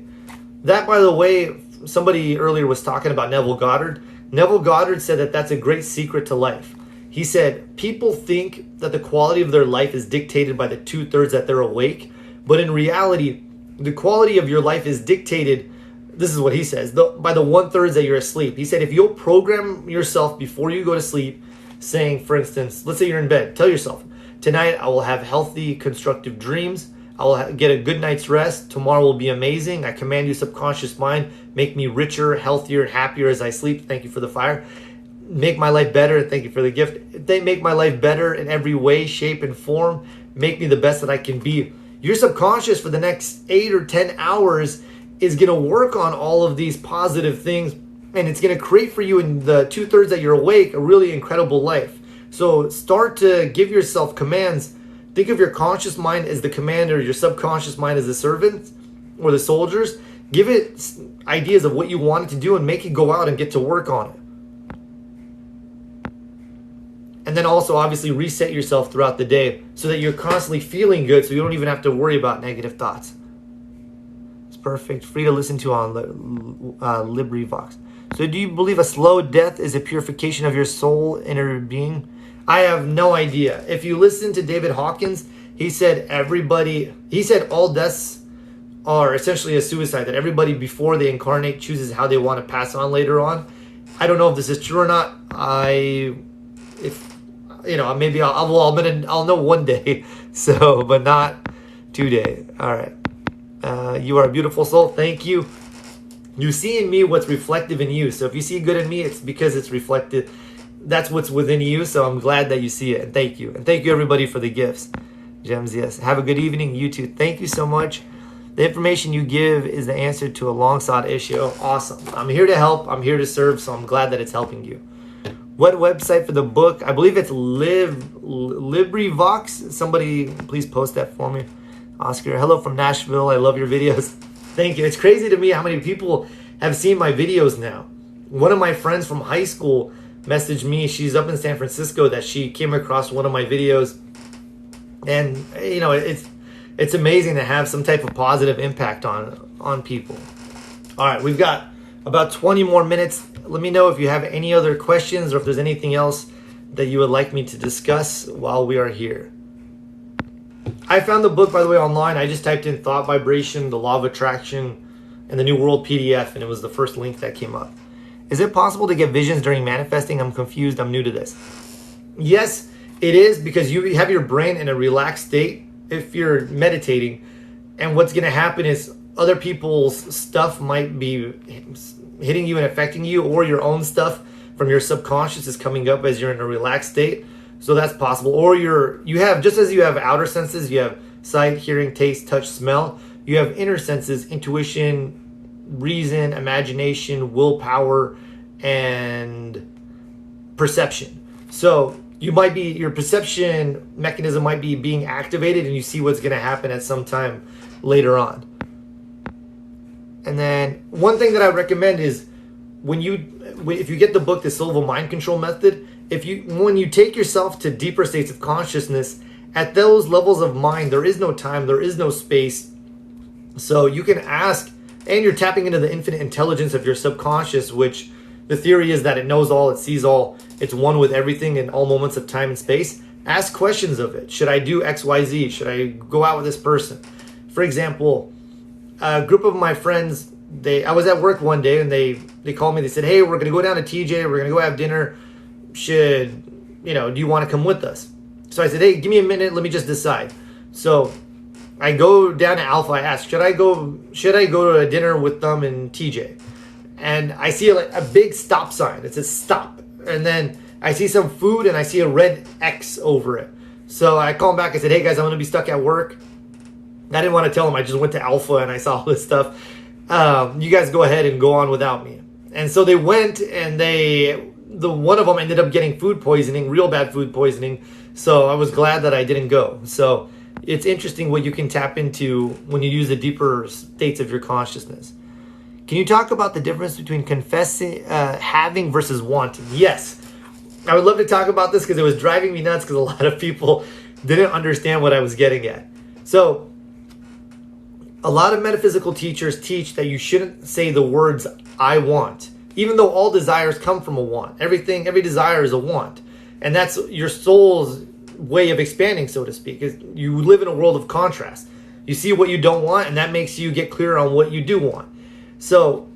That, by the way, somebody earlier was talking about Neville Goddard. Neville Goddard said that that's a great secret to life. He said, people think that the quality of their life is dictated by the 2/3 that they're awake. But in reality, the quality of your life is dictated, this is what he says, by the 1/3 that you're asleep. He said, if you'll program yourself before you go to sleep, saying, for instance, let's say you're in bed, tell yourself, tonight I will have healthy, constructive dreams. I will get a good night's rest. Tomorrow will be amazing. I command you, subconscious mind, make me richer, healthier, and happier as I sleep. Thank you for the fire. Make my life better. Thank you for the gift. They make my life better in every way, shape, and form. Make me the best that I can be. Your subconscious for the next 8 or 10 hours is going to work on all of these positive things, and it's going to create for you in the 2/3 that you're awake a really incredible life. So start to give yourself commands. Think of your conscious mind as the commander, your subconscious mind as the servant or the soldiers. Give it ideas of what you want it to do and make it go out and get to work on it. And then also obviously reset yourself throughout the day so that you're constantly feeling good, so you don't even have to worry about negative thoughts. It's perfect. Free to listen to on LibriVox. So do you believe a slow death is a purification of your soul, inner being? I have no idea. If you listen to David Hawkins, he said all deaths are essentially a suicide, that everybody before they incarnate chooses how they want to pass on later on. I don't know if this is true or not. Maybe I'll know one day. So, but not today. All right. You are a beautiful soul. Thank you. You see in me what's reflective in you. So if you see good in me, it's because it's reflected. That's what's within you. So I'm glad that you see it. And thank you. And thank you everybody for the gifts. Gems, yes. Have a good evening. You too. Thank you so much. The information you give is the answer to a long sought issue. Awesome. I'm here to help. I'm here to serve. So I'm glad that it's helping you. What website for the book? I believe it's LibriVox. Somebody please post that for me. Oscar, hello from Nashville. I love your videos. Thank you. It's crazy to me how many people have seen my videos now. One of my friends from high school messaged me. She's up in San Francisco, that she came across one of my videos. And, you know, it's amazing to have some type of positive impact on people. All right, we've got about 20 more minutes. Let me know if you have any other questions or if there's anything else that you would like me to discuss while we are here. I found the book, by the way, online. I just typed in Thought Vibration, the Law of Attraction, and the New World PDF, and it was the first link that came up. Is it possible to get visions during manifesting? I'm confused. I'm new to this. Yes, it is, because you have your brain in a relaxed state if you're meditating. And what's going to happen is other people's stuff might be hitting you and affecting you, or your own stuff from your subconscious is coming up as you're in a relaxed state. So that's possible. Or you have, just as you have outer senses, you have sight, hearing, taste, touch, smell. You have inner senses, intuition, reason, imagination, willpower, and perception. So your perception mechanism might be being activated, and you see what's going to happen at some time later on. And then one thing that I recommend is if you get the book, The Silva Mind Control Method, when you take yourself to deeper states of consciousness, at those levels of mind, there is no time, there is no space. So you can ask, and you're tapping into the infinite intelligence of your subconscious, which the theory is that it knows all, it sees all, it's one with everything in all moments of time and space. Ask questions of it. Should I do X, Y, Z? Should I go out with this person? For example, a group of my friends, I was at work one day and they called me. They said, hey, we're going to go down to TJ. We're going to go have dinner. Do you want to come with us? So I said, hey, give me a minute. Let me just decide. So I go down to Alpha. I ask, should I go to a dinner with them in TJ? And I see a big stop sign. It says stop. And then I see some food and I see a red X over it. So I call them back. I said, hey guys, I'm going to be stuck at work. I didn't want to tell them. I just went to Alpha and I saw all this stuff. You guys go ahead and go on without me. And so they went, and one of them ended up getting food poisoning, real bad food poisoning. So I was glad that I didn't go. So it's interesting what you can tap into when you use the deeper states of your consciousness. Can you talk about the difference between having versus wanting? Yes. I would love to talk about this because it was driving me nuts, because a lot of people didn't understand what I was getting at. So a lot of metaphysical teachers teach that you shouldn't say the words I want, even though all desires come from a want. Every desire is a want. And that's your soul's way of expanding, so to speak. Is you live in a world of contrast. You see what you don't want, and that makes you get clear on what you do want. So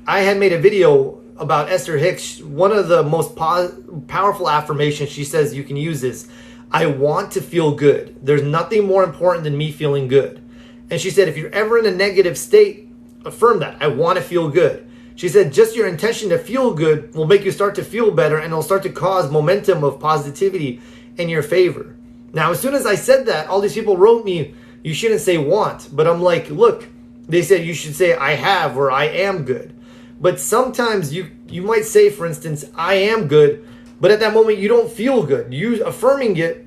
I had made a video about Esther Hicks. One of the most powerful affirmations she says you can use is, I want to feel good. There's nothing more important than me feeling good. And she said, if you're ever in a negative state, affirm that. I want to feel good. She said, just your intention to feel good will make you start to feel better, and it'll start to cause momentum of positivity in your favor. Now, as soon as I said that, all these people wrote me, you shouldn't say want. But I'm like, look, they said you should say I have or I am good. But sometimes you might say, for instance, I am good, but at that moment you don't feel good. You affirming it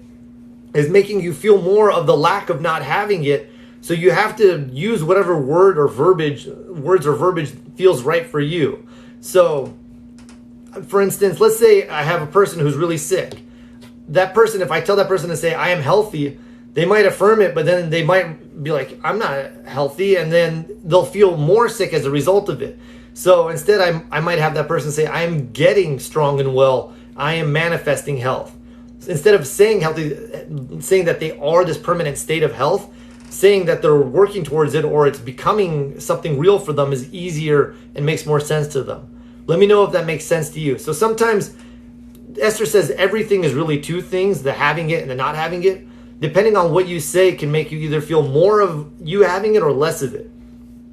is making you feel more of the lack of not having it. So you have to use whatever words or verbiage feels right for you. So, for instance, let's say I have a person who's really sick. That person, if I tell that person to say, I am healthy, they might affirm it, but then they might be like, I'm not healthy, and then they'll feel more sick as a result of it. So instead, I might have that person say, I am getting strong and well. I am manifesting health. Instead of saying healthy, saying that they are this permanent state of health, saying that they're working towards it or it's becoming something real for them is easier and makes more sense to them. Let me know if that makes sense to you. So sometimes Esther says everything is really two things, the having it and the not having it. Depending on what you say can make you either feel more of you having it or less of it.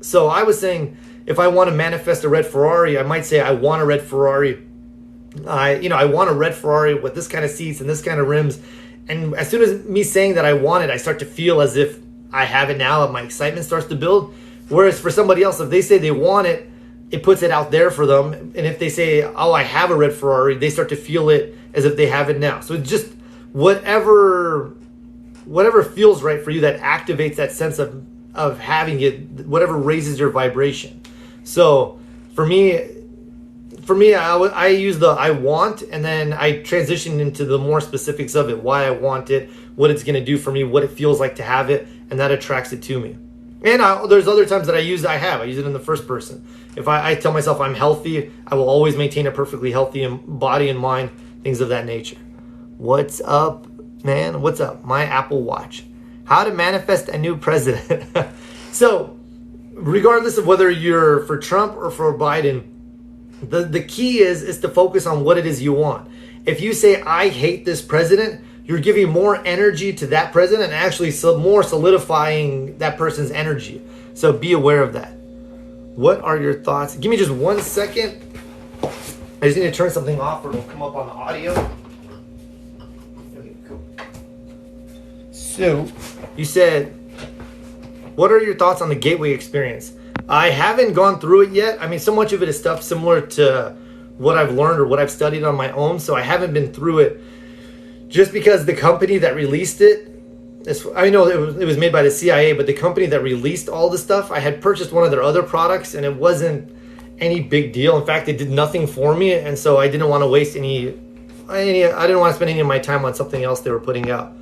So I was saying, if I want to manifest a red Ferrari, I might say I want a red Ferrari. I want a red Ferrari with this kind of seats and this kind of rims. And as soon as me saying that I want it, I start to feel as if I have it now, and my excitement starts to build. Whereas for somebody else, if they say they want it, it puts it out there for them. And if they say, oh, I have a red Ferrari, they start to feel it as if they have it now. So it's just whatever feels right for you that activates that sense of having it, whatever raises your vibration. So for me, I use the I want, and then I transition into the more specifics of it, why I want it, what it's going to do for me, what it feels like to have it, and that attracts it to me. And there's other times that I use it in the first person. If I tell myself I'm healthy, I will always maintain a perfectly healthy body and mind, things of that nature. What's up, man? What's up? My Apple Watch. How to manifest a new president. So, regardless of whether you're for Trump or for Biden, the key is to focus on what it is you want. If you say, I hate this president, you're giving more energy to that president and actually more solidifying that person's energy. So be aware of that. What are your thoughts? Give me just 1 second. I just need to turn something off or it'll come up on the audio. Okay, cool. So, you said, what are your thoughts on the gateway experience? I haven't gone through it yet. I mean, so much of it is stuff similar to what I've learned or what I've studied on my own, so I haven't been through it. Just because the company that released it, I know it was made by the CIA, but the company that released all the stuff, I had purchased one of their other products, and it wasn't any big deal. In fact, it did nothing for me, and so I didn't want to waste I didn't want to spend any of my time on something else they were putting out.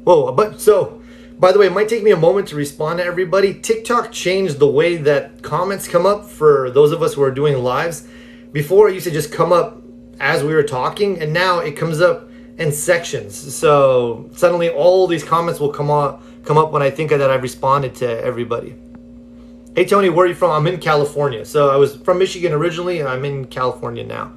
Whoa, by the way, it might take me a moment to respond to everybody. TikTok changed the way that comments come up for those of us who are doing lives. Before, it used to just come up as we were talking, and now it comes up in sections. So suddenly all these comments will come up when I think that I've responded to everybody. Hey Tony, where are you from? I'm in California. So I was from Michigan originally, and I'm in California now.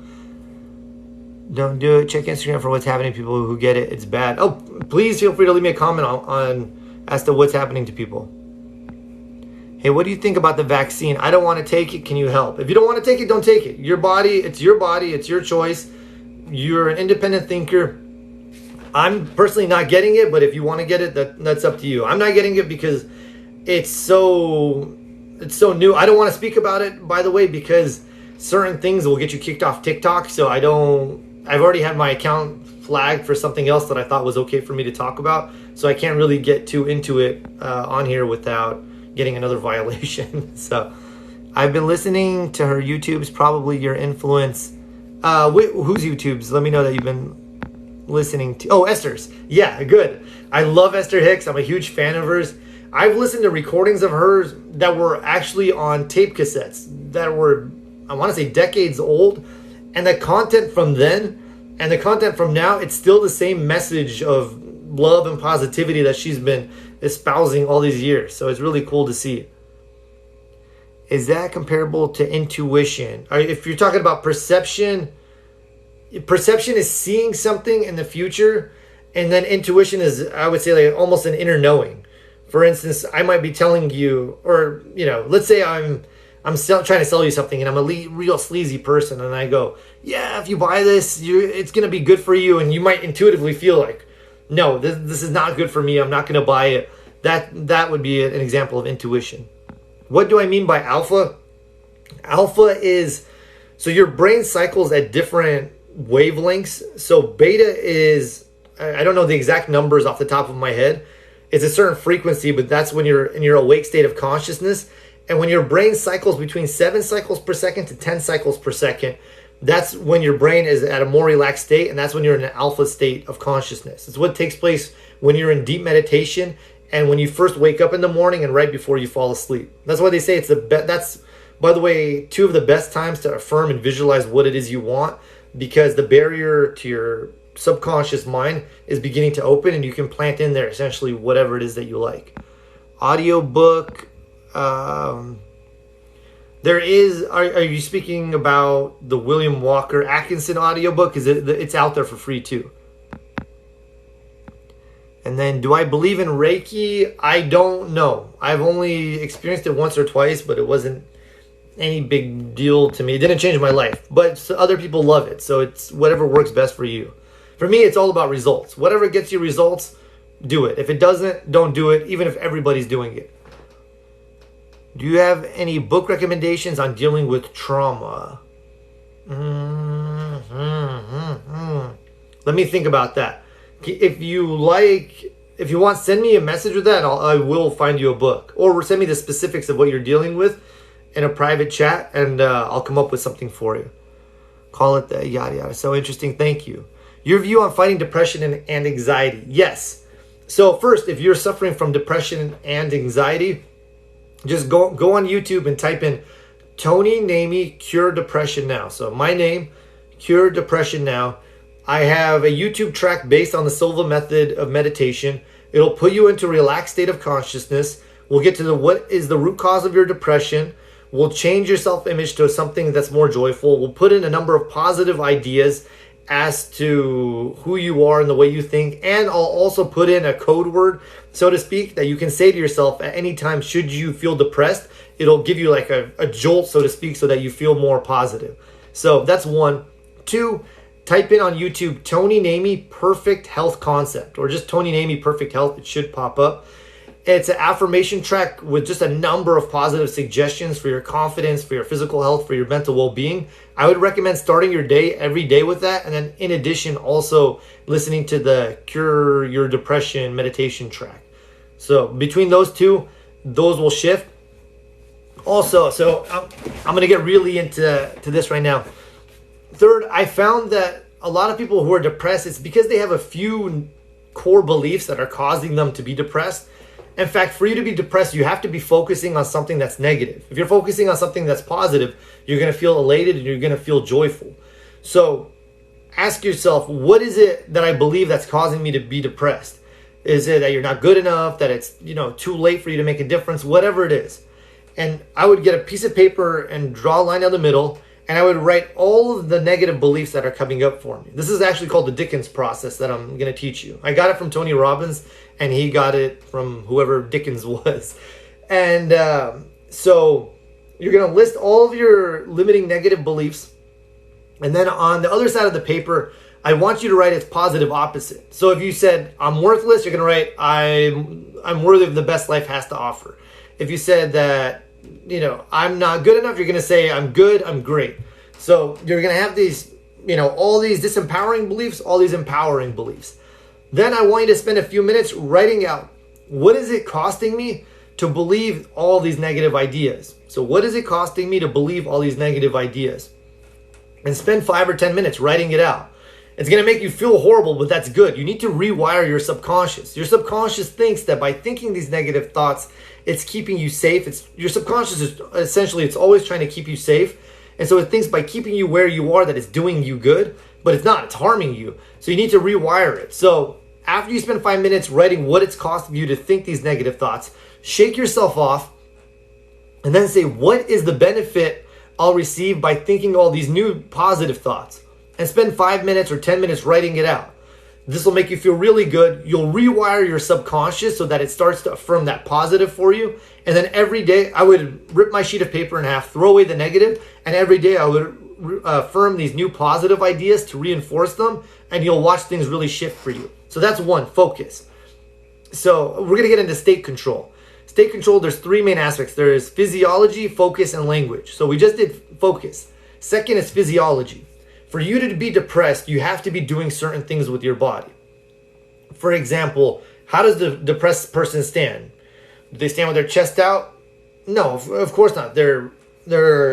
Don't do it. Check Instagram for what's happening to people who get it. It's bad. Oh, please feel free to leave me a comment on as to what's happening to people. Hey, what do you think about the vaccine? I don't want to take it. Can you help? If you don't want to take it, don't take it. Your body, it's your choice. You're an independent thinker. I'm personally not getting it, but if you want to get it, that's up to you. I'm not getting it because it's so new. I don't want to speak about it, by the way, because certain things will get you kicked off TikTok. So I've already had my account flagged for something else that I thought was okay for me to talk about. So I can't really get too into it on here without getting another violation. So I've been listening to her YouTubes, probably your influence. Whose YouTubes? Let me know that you've been listening to. Oh, Esther's. Yeah, good. I love Esther Hicks. I'm a huge fan of hers. I've listened to recordings of hers that were actually on tape cassettes that were, I want to say, decades old. And the content from then and the content from now, it's still the same message of love and positivity that she's been espousing all these years. So it's really cool to see. Is that comparable to intuition? If you're talking about perception is seeing something in the future, and then intuition is, I would say, like almost an inner knowing. For instance, I might be telling you, or let's say I'm trying to sell you something, and I'm a real sleazy person, and I go, yeah, if you buy this, it's going to be good for you, and you might intuitively feel like, no, this is not good for me. I'm not going to buy it. That would be an example of intuition. What do I mean by alpha? Alpha is, so your brain cycles at different wavelengths. So beta is, I don't know the exact numbers off the top of my head. It's a certain frequency, but that's when you're in your awake state of consciousness. And when your brain cycles between 7 cycles per second to 10 cycles per second, that's when your brain is at a more relaxed state, and that's when you're in an alpha state of consciousness. It's what takes place when you're in deep meditation and when you first wake up in the morning and right before you fall asleep. That's why they say it's that's, by the way, 2 of the best times to affirm and visualize what it is you want, because the barrier to your subconscious mind is beginning to open, and you can plant in there essentially whatever it is that you like. Audiobook. There is, are you speaking about the William Walker Atkinson audiobook? Because it's out there for free too. And then, do I believe in Reiki? I don't know. I've only experienced it once or twice, but it wasn't any big deal to me. It didn't change my life, but other people love it. So it's whatever works best for you. For me, it's all about results. Whatever gets you results, do it. If it doesn't, don't do it, even if everybody's doing it. Do you have any book recommendations on dealing with trauma? Let me think about that. If you want, send me a message with that. I will find you a book, or send me the specifics of what you're dealing with in a private chat, and I'll come up with something for you. Call it the yada yada. So interesting. Thank you. Your view on fighting depression and anxiety. Yes. So first, if you're suffering from depression and anxiety, just go on YouTube and type in Tony Namey Cure Depression Now. So my name, Cure Depression Now. I have a YouTube track based on the Silva method of meditation. It'll put you into a relaxed state of consciousness. We'll get to what is the root cause of your depression. We'll change your self-image to something that's more joyful. We'll put in a number of positive ideas as to who you are and the way you think. And I'll also put in a code word, so to speak, that you can say to yourself at any time should you feel depressed. It'll give you like a jolt, so to speak, so that you feel more positive. So that's one. Two, type in on YouTube Tony Namey Perfect Health Concept, or just Tony Namey Perfect Health. It should pop up. It's an affirmation track with just a number of positive suggestions for your confidence, for your physical health, for your mental well-being. I would recommend starting your day every day with that. And then in addition, also listening to the Cure Your Depression meditation track. So between those two, those will shift. Also, so I'm going to get really into this right now. Third, I found that a lot of people who are depressed, it's because they have a few core beliefs that are causing them to be depressed. In fact, for you to be depressed, you have to be focusing on something that's negative. If you're focusing on something that's positive, you're going to feel elated and you're going to feel joyful. So ask yourself, what is it that I believe that's causing me to be depressed? Is it that you're not good enough, that it's too late for you to make a difference, whatever it is? And I would get a piece of paper and draw a line down the middle, and I would write all of the negative beliefs that are coming up for me. This is actually called the Dickens process that I'm going to teach you. I got it from Tony Robbins, and he got it from whoever Dickens was. And so you're going to list all of your limiting negative beliefs. And then on the other side of the paper, I want you to write its positive opposite. So if you said, I'm worthless, you're going to write, I'm worthy of the best life has to offer. If you said that, I'm not good enough, you're going to say, I'm good, I'm great. So you're going to have these, all these disempowering beliefs, all these empowering beliefs. Then I want you to spend a few minutes writing out, what is it costing me to believe all these negative ideas? So what is it costing me to believe all these negative ideas? And spend 5 or 10 minutes writing it out. It's going to make you feel horrible, but that's good. You need to rewire your subconscious. Your subconscious thinks that by thinking these negative thoughts, it's keeping you safe. Your subconscious is essentially, it's always trying to keep you safe. And so it thinks by keeping you where you are that it's doing you good, but it's not, it's harming you. So you need to rewire it. So after you spend 5 minutes writing what it's costing you to think these negative thoughts, shake yourself off and then say, what is the benefit I'll receive by thinking all these new positive thoughts? And spend 5 minutes or 10 minutes writing it out. This will make you feel really good. You'll rewire your subconscious so that it starts to affirm that positive for you. And then every day I would rip my sheet of paper in half, throw away the negative, and every day I would affirm these new positive ideas to reinforce them, and you'll watch things really shift for you. So that's one, focus. So we're going to get into state control. State control, there's 3 main aspects. There is physiology, focus, and language. So we just did focus. Second is physiology. For you to be depressed, you have to be doing certain things with your body. For example, how does the depressed person stand? Do they stand with their chest out? No, of course not. Their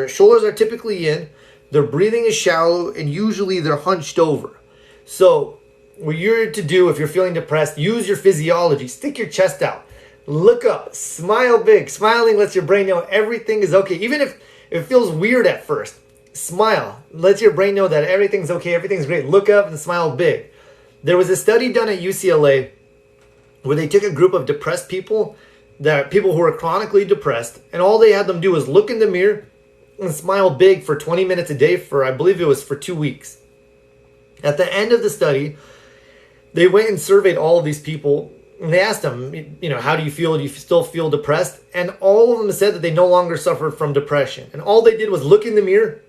shoulders are typically in, their breathing is shallow, and usually they're hunched over. So what you're to do if you're feeling depressed, use your physiology. Stick your chest out. Look up. Smile big. Smiling lets your brain know everything is okay. Even if it feels weird at first. Smile. Let your brain know that everything's okay, everything's great. Look up and smile big. There was a study done at UCLA where they took a group of depressed people, people who were chronically depressed, and all they had them do was look in the mirror and smile big for 20 minutes a day for, I believe it was for 2 weeks. At the end of the study, they went and surveyed all of these people, and they asked them, how do you feel? Do you still feel depressed? And all of them said that they no longer suffered from depression. And all they did was look in the mirror,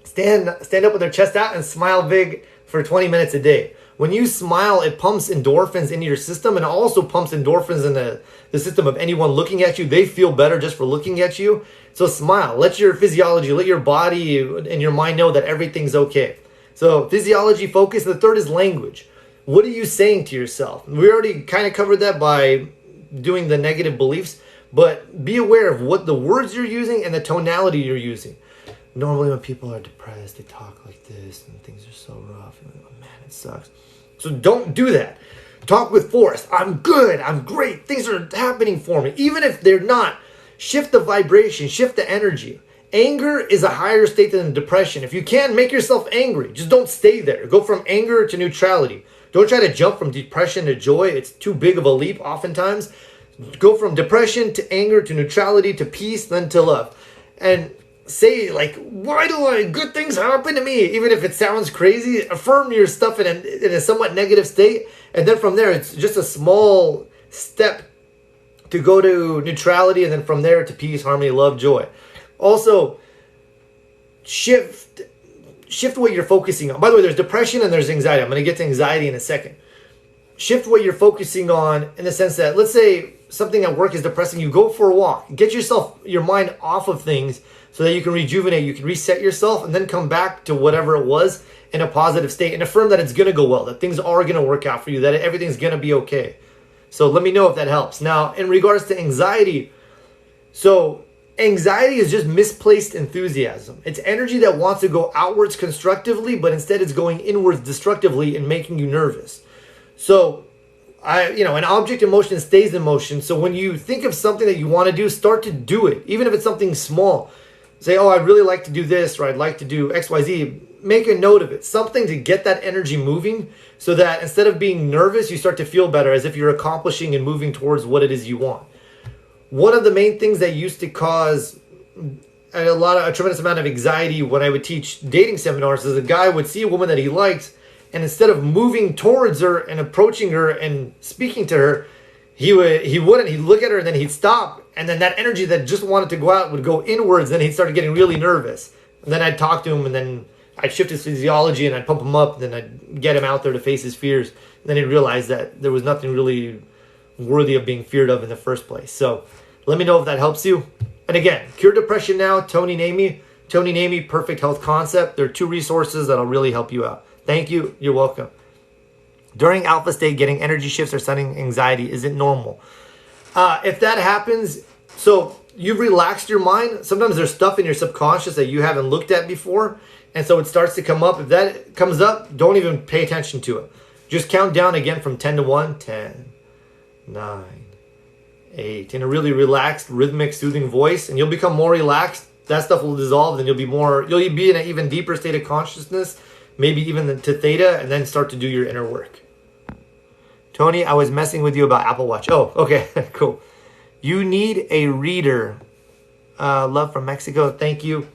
stand up with their chest out and smile big for 20 minutes a day. When you smile, it pumps endorphins into your system, and it also pumps endorphins in the system of anyone looking at you. They feel better just for looking at you. So smile. Let your physiology, let your body and your mind know that everything's okay. So physiology focus. The third is language. What are you saying to yourself? We already kind of covered that by doing the negative beliefs, but be aware of what the words you're using and the tonality you're using. Normally when people are depressed, they talk like this and things are so rough. And oh man, it sucks. So don't do that. Talk with force. I'm good. I'm great. Things are happening for me. Even if they're not, shift the vibration, shift the energy. Anger is a higher state than depression. If you can, make yourself angry. Just don't stay there. Go from anger to neutrality. Don't try to jump from depression to joy. It's too big of a leap oftentimes. Go from depression to anger to neutrality to peace, then to love. And say, like, why do good things happen to me? Even if it sounds crazy, affirm your stuff in a somewhat negative state. And then from there, it's just a small step to go to neutrality. And then from there to peace, harmony, love, joy. Also, shift what you're focusing on. By the way, there's depression and there's anxiety. I'm going to get to anxiety in a second. Shift what you're focusing on in the sense that, let's say something at work is depressing you. Go for a walk. Get your mind off of things so that you can rejuvenate, you can reset yourself, and then come back to whatever it was in a positive state and affirm that it's going to go well, that things are going to work out for you, that everything's going to be okay. So let me know if that helps. Now, in regards to anxiety, so anxiety is just misplaced enthusiasm. It's energy that wants to go outwards constructively, but instead it's going inwards destructively and making you nervous. So an object in motion stays in motion. So when you think of something that you want to do, start to do it, even if it's something small. Say, oh, I'd really like to do this, or I'd like to do X, Y, Z. Make a note of it. Something to get that energy moving so that instead of being nervous, you start to feel better as if you're accomplishing and moving towards what it is you want. One of the main things that used to cause a tremendous amount of anxiety when I would teach dating seminars is a guy would see a woman that he likes, and instead of moving towards her and approaching her and speaking to her, he'd look at her and then he'd stop. And then that energy that just wanted to go out would go inwards. Then he'd start getting really nervous. And then I'd talk to him and then I'd shift his physiology and I'd pump him up. And then I'd get him out there to face his fears. And then he'd realize that there was nothing really worthy of being feared of in the first place. So let me know if that helps you. And again, Cure Depression Now, Tony Namey. Tony Namey, Perfect Health Concept. There are 2 resources that'll really help you out. Thank you. You're welcome. During alpha state, getting energy shifts or sudden anxiety isn't normal. If that happens, so you've relaxed your mind. Sometimes there's stuff in your subconscious that you haven't looked at before. And so it starts to come up. If that comes up, don't even pay attention to it. Just count down again from 10 to 1. 10, 9, 8. In a really relaxed, rhythmic, soothing voice. And you'll become more relaxed. That stuff will dissolve. And you'll be in an even deeper state of consciousness. Maybe even to theta. And then start to do your inner work. Tony, I was messing with you about Apple Watch. Oh, okay, cool. You need a reader. Love from Mexico. Thank you.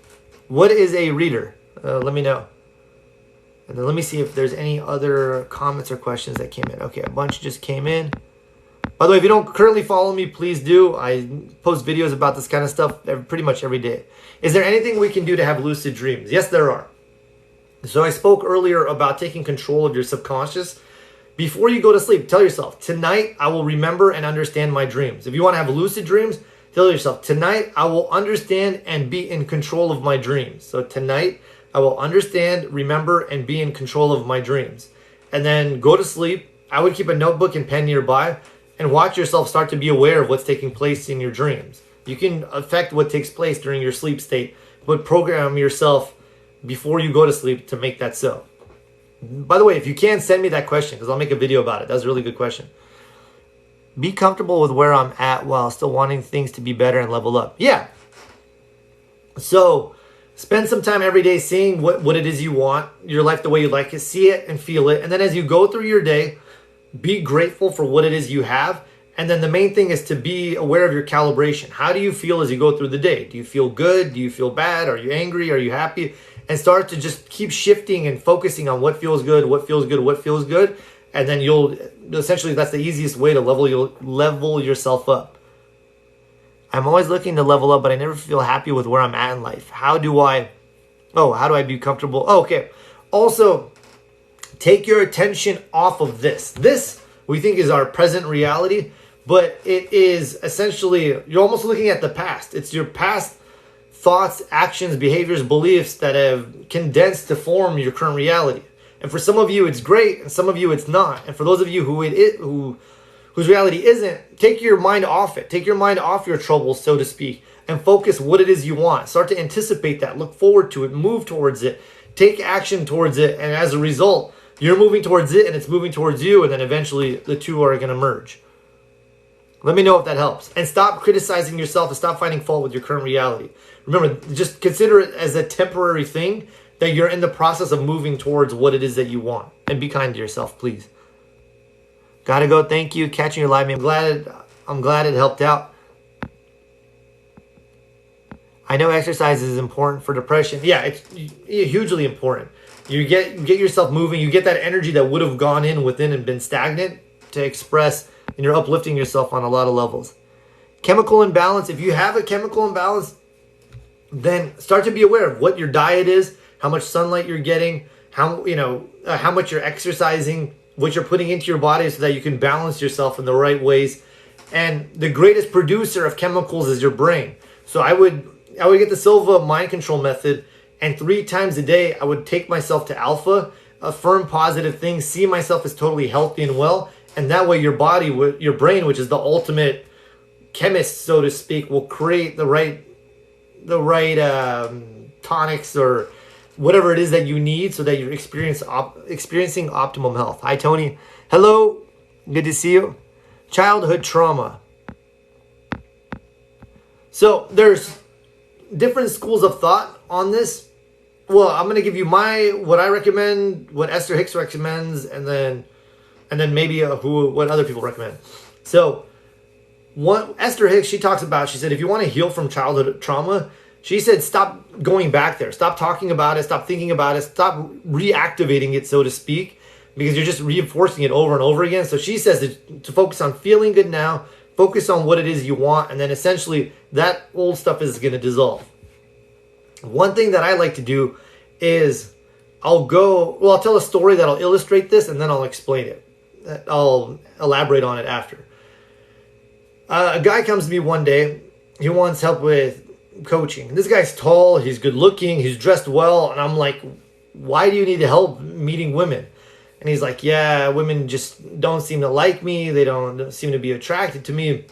What is a reader? Let me know. And then let me see if there's any other comments or questions that came in. Okay, a bunch just came in. By the way, if you don't currently follow me, please do. I post videos about this kind of stuff pretty much every day. Is there anything we can do to have lucid dreams? Yes, there are. So I spoke earlier about taking control of your subconscious. Before you go to sleep, tell yourself, tonight I will remember and understand my dreams. If you want to have lucid dreams, tell yourself, tonight I will understand and be in control of my dreams. So tonight I will understand, remember, and be in control of my dreams. And then go to sleep. I would keep a notebook and pen nearby and watch yourself start to be aware of what's taking place in your dreams. You can affect what takes place during your sleep state, but program yourself before you go to sleep to make that so. By the way, if you can, send me that question because I'll make a video about it. That's a really good question. Be comfortable with where I'm at while still wanting things to be better and level up. Yeah. So spend some time every day seeing what it is you want, your life the way you like it, see it and feel it. And then as you go through your day, be grateful for what it is you have. And then the main thing is to be aware of your calibration. How do you feel as you go through the day? Do you feel good? Do you feel bad? Are you angry? Are you happy? And start to just keep shifting and focusing on what feels good, what feels good, what feels good. And then you'll essentially, that's the easiest way to level yourself up. I'm always looking to level up, but I never feel happy with where I'm at in life. How do I be comfortable? Oh, okay. Also, Take your attention off of this. This, we think, is our present reality, but it is essentially, you're almost looking at the past. It's your past thoughts, actions, behaviors, beliefs that have condensed to form your current reality. And for some of you, it's great, and some of you, it's not. And for those of you whose reality isn't, take your mind off it. Take your mind off your troubles, so to speak, and focus what it is you want. Start to anticipate that. Look forward to it. Move towards it. Take action towards it. And as a result, you're moving towards it, and it's moving towards you, and then eventually the two are going to merge. Let me know if that helps. And stop criticizing yourself and stop finding fault with your current reality. Remember, just consider it as a temporary thing that you're in the process of moving towards what it is that you want. And be kind to yourself, please. Gotta go. Thank you. Catching your live. I'm glad it helped out. I know exercise is important for depression. Yeah, it's hugely important. You get yourself moving. You get that energy that would have gone in within and been stagnant to express, and you're uplifting yourself on a lot of levels. Chemical imbalance. If you have a chemical imbalance, then start to be aware of what your diet is, how much sunlight you're getting, how much you're exercising, what you're putting into your body so that you can balance yourself in the right ways. And the greatest producer of chemicals is your brain. So I would get the Silva mind control method, and 3 times a day I would take myself to alpha, affirm positive things, see myself as totally healthy and well, and that way your body, your brain, which is the ultimate chemist, so to speak, will create the right tonics or whatever it is that you need so that you're experiencing optimum health. Hi, Tony. Hello. Good to see you. Childhood trauma. So there's different schools of thought on this. Well, I'm going to give you what I recommend, what Esther Hicks recommends, and then maybe what other people recommend. So what Esther Hicks, she said, if you want to heal from childhood trauma, she said, stop going back there. Stop talking about it. Stop thinking about it. Stop reactivating it, so to speak, because you're just reinforcing it over and over again. So she says to focus on feeling good now, focus on what it is you want, and then essentially that old stuff is going to dissolve. One thing that I like to do is I'll tell a story that'll illustrate this, and then I'll explain it. I'll elaborate on it after. A guy comes to me one day. He wants help with coaching. This guy's tall, he's good looking, he's dressed well, and I'm like, why do you need help meeting women? And he's like, yeah, women just don't seem to like me, they don't seem to be attracted to me.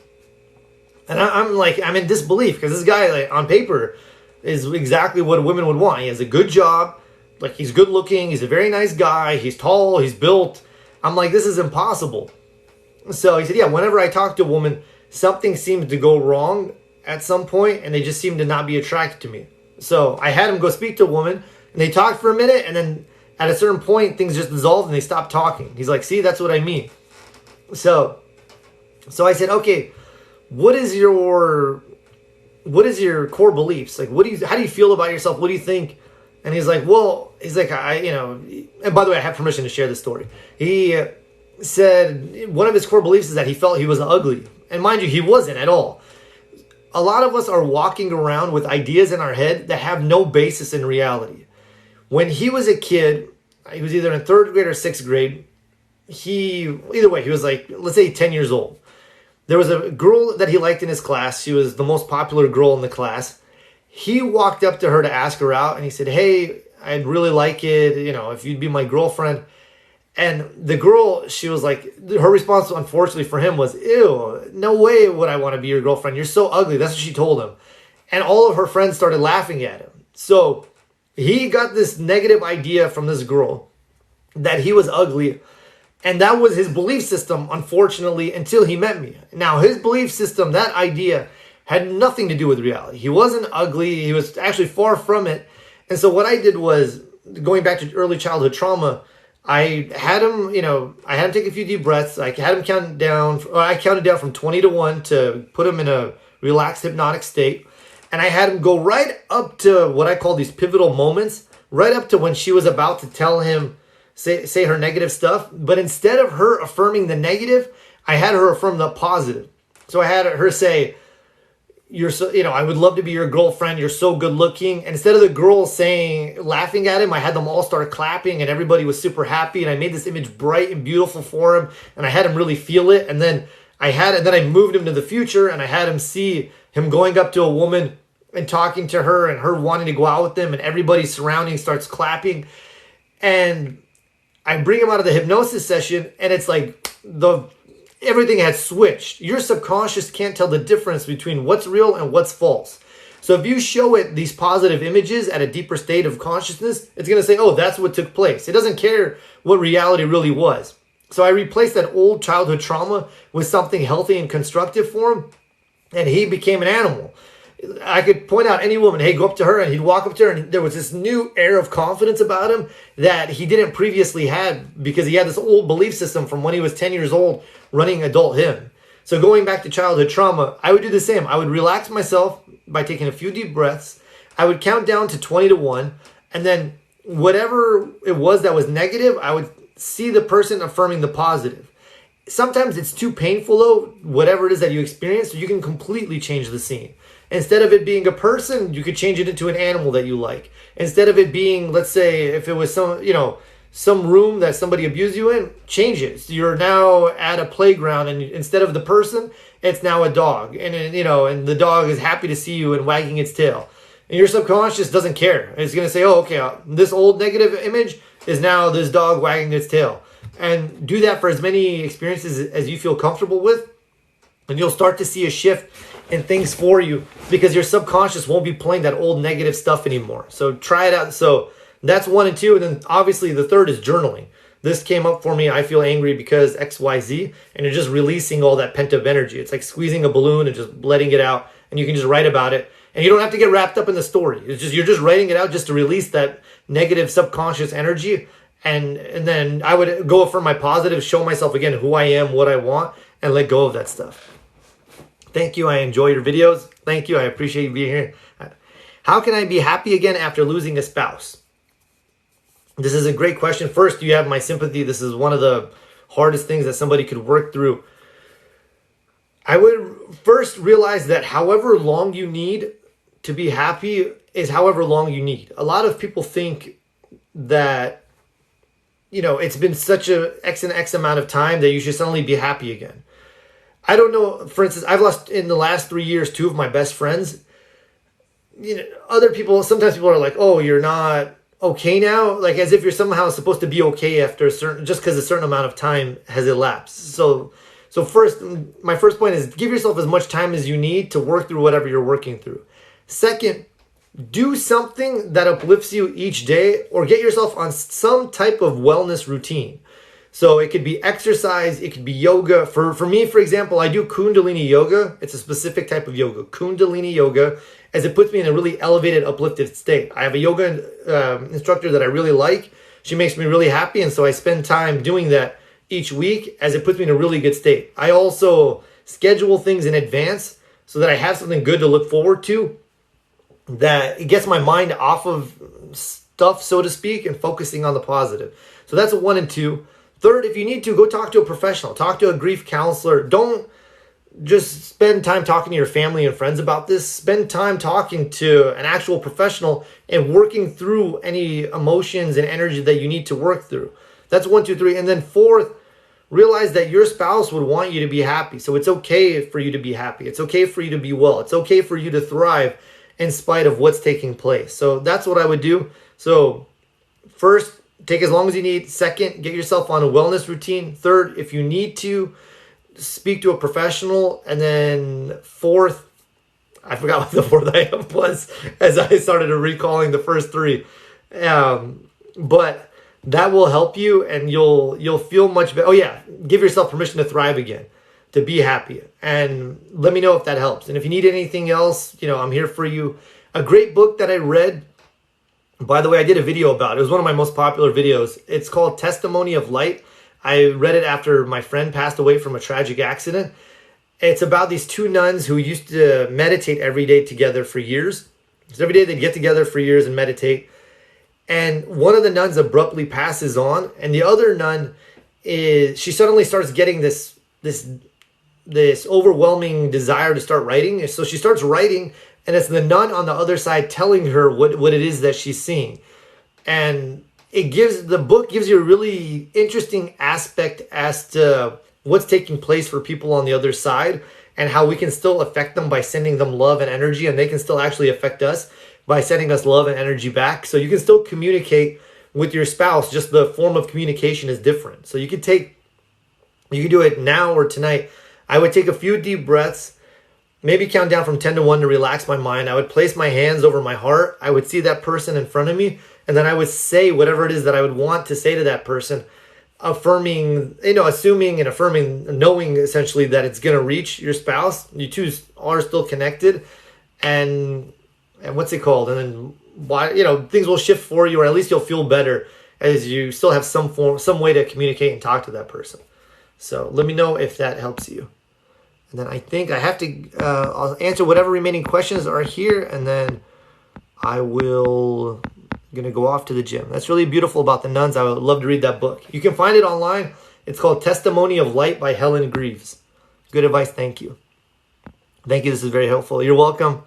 And I'm like, I'm in disbelief, because this guy, like, on paper is exactly what women would want. He has a good job, like, he's good looking, he's a very nice guy, he's tall, he's built. I'm like, this is impossible. So he said, yeah, whenever I talk to a woman, something seems to go wrong at some point, and they just seem to not be attracted to me. So I had him go speak to a woman, and they talked for a minute, and then at a certain point, things just dissolved, and they stopped talking. He's like, see, that's what I mean. So I said, okay, what is your core beliefs? Like, how do you feel about yourself? What do you think? And he's like, and by the way, I have permission to share this story. He said one of his core beliefs is that he felt he was ugly. And mind you, he wasn't at all. A lot of us are walking around with ideas in our head that have no basis in reality. When he was a kid, he was either in 3rd grade or 6th grade. Either way, he was like, let's say 10 years old. There was a girl that he liked in his class. She was the most popular girl in the class. He walked up to her to ask her out, and he said, hey, I'd really like it, if you'd be my girlfriend. And the girl, she was like, her response, unfortunately for him, was, ew, no way would I want to be your girlfriend. You're so ugly. That's what she told him. And all of her friends started laughing at him. So he got this negative idea from this girl that he was ugly. And that was his belief system, unfortunately, until he met me. Now, his belief system, that idea, had nothing to do with reality. He wasn't ugly. He was actually far from it. And so what I did was, going back to early childhood trauma, I had him take a few deep breaths. I had him count down. I counted down from 20 to 1 to put him in a relaxed hypnotic state. And I had him go right up to what I call these pivotal moments, right up to when she was about to tell him, say her negative stuff. But instead of her affirming the negative, I had her affirm the positive. So I had her say, you're so, I would love to be your girlfriend. You're so good looking. And instead of the girl laughing at him, I had them all start clapping and everybody was super happy. And I made this image bright and beautiful for him. And I had him really feel it. And then I moved him to the future and I had him see him going up to a woman and talking to her and her wanting to go out with them. And everybody surrounding starts clapping. And I bring him out of the hypnosis session and it's like everything had switched. Your subconscious can't tell the difference between what's real and what's false. So if you show it these positive images at a deeper state of consciousness, it's going to say, oh, that's what took place. It doesn't care what reality really was. So I replaced that old childhood trauma with something healthy and constructive for him, and he became an animal. I could point out any woman, hey, go up to her, and he'd walk up to her, and there was this new air of confidence about him that he didn't previously had because he had this old belief system from when he was 10 years old running adult him. So going back to childhood trauma, I would do the same. I would relax myself by taking a few deep breaths. I would count down to 20 to 1, and then whatever it was that was negative, I would see the person affirming the positive. Sometimes it's too painful though, whatever it is that you experience, so you can completely change the scene. Instead of it being a person, you could change it into an animal that you like. Instead of it being, let's say, if it was some room that somebody abused you in, change it. So you're now at a playground, and instead of the person, it's now a dog. And the dog is happy to see you and wagging its tail. And your subconscious doesn't care. It's going to say, oh, okay, this old negative image is now this dog wagging its tail. And do that for as many experiences as you feel comfortable with. And you'll start to see a shift in things for you because your subconscious won't be playing that old negative stuff anymore. So try it out. So that's 1 and 2. And then obviously the third is journaling. This came up for me. I feel angry because XYZ, and you're just releasing all that pent up energy. It's like squeezing a balloon and just letting it out, and you can just write about it. And you don't have to get wrapped up in the story. You're just writing it out just to release that negative subconscious energy. And then I would go for my positive, show myself again who I am, what I want, and let go of that stuff. Thank you. I enjoy your videos. Thank you. I appreciate you being here. How can I be happy again after losing a spouse? This is a great question. First, you have my sympathy. This is one of the hardest things that somebody could work through. I would first realize that however long you need to be happy is however long you need. A lot of people think that, it's been such a X amount of time that you should suddenly be happy again. I don't know. For instance, I've lost in the last 3 years 2 of my best friends. Other people, sometimes people are like, oh, you're not okay now, like as if you're somehow supposed to be okay after just because a certain amount of time has elapsed. So first, my first point is give yourself as much time as you need to work through whatever you're working through. Second, do something that uplifts you each day, or get yourself on some type of wellness routine. So it could be exercise, it could be yoga. For me, for example, I do Kundalini yoga. It's a specific type of yoga, Kundalini yoga, as it puts me in a really elevated, uplifted state. I have a yoga instructor that I really like. She makes me really happy, and so I spend time doing that each week as it puts me in a really good state. I also schedule things in advance so that I have something good to look forward to, that it gets my mind off of stuff, so to speak, and focusing on the positive. So that's a 1 and 2. Third, if you need to, go talk to a professional. Talk to a grief counselor. Don't just spend time talking to your family and friends about this. Spend time talking to an actual professional and working through any emotions and energy that you need to work through. That's 1, 2, 3. And then fourth, realize that your spouse would want you to be happy. So it's okay for you to be happy. It's okay for you to be well. It's okay for you to thrive in spite of what's taking place. So that's what I would do. So first, take as long as you need. Second, get yourself on a wellness routine. Third, if you need to, speak to a professional. And then fourth, I forgot what the fourth item was as I started recalling the first 3. But that will help you, and you'll feel much better. Oh yeah, give yourself permission to thrive again, to be happy. And let me know if that helps. And if you need anything else, I'm here for you. A great book that I read, by the way, I did a video about it. It was one of my most popular videos. It's called Testimony of Light. I read it after my friend passed away from a tragic accident. It's about these 2 nuns who used to meditate every day together for years. So every day they'd get together for years and meditate. And one of the nuns abruptly passes on, and the other nun she suddenly starts getting this this overwhelming desire to start writing. So she starts writing, and it's the nun on the other side telling her what it is that she's seeing. And the book gives you a really interesting aspect as to what's taking place for people on the other side, and how we can still affect them by sending them love and energy, and they can still actually affect us by sending us love and energy back. So you can still communicate with your spouse, just the form of communication is different. So you can do it now or tonight. I would take a few deep breaths, maybe count down from 10 to 1 to relax my mind. I would place my hands over my heart. I would see that person in front of me, and then I would say whatever it is that I would want to say to that person, affirming, assuming and affirming, knowing essentially that it's going to reach your spouse. You two are still connected, and what's it called? And then things will shift for you, or at least you'll feel better as you still have some way to communicate and talk to that person. So let me know if that helps you. And then I think I have to I'll answer whatever remaining questions are here, and then I'm gonna go off to the gym. That's really beautiful about the nuns. I would love to read that book. You can find it online. It's called Testimony of Light by Helen Greaves. Good advice. Thank you. Thank you. This is very helpful. You're welcome.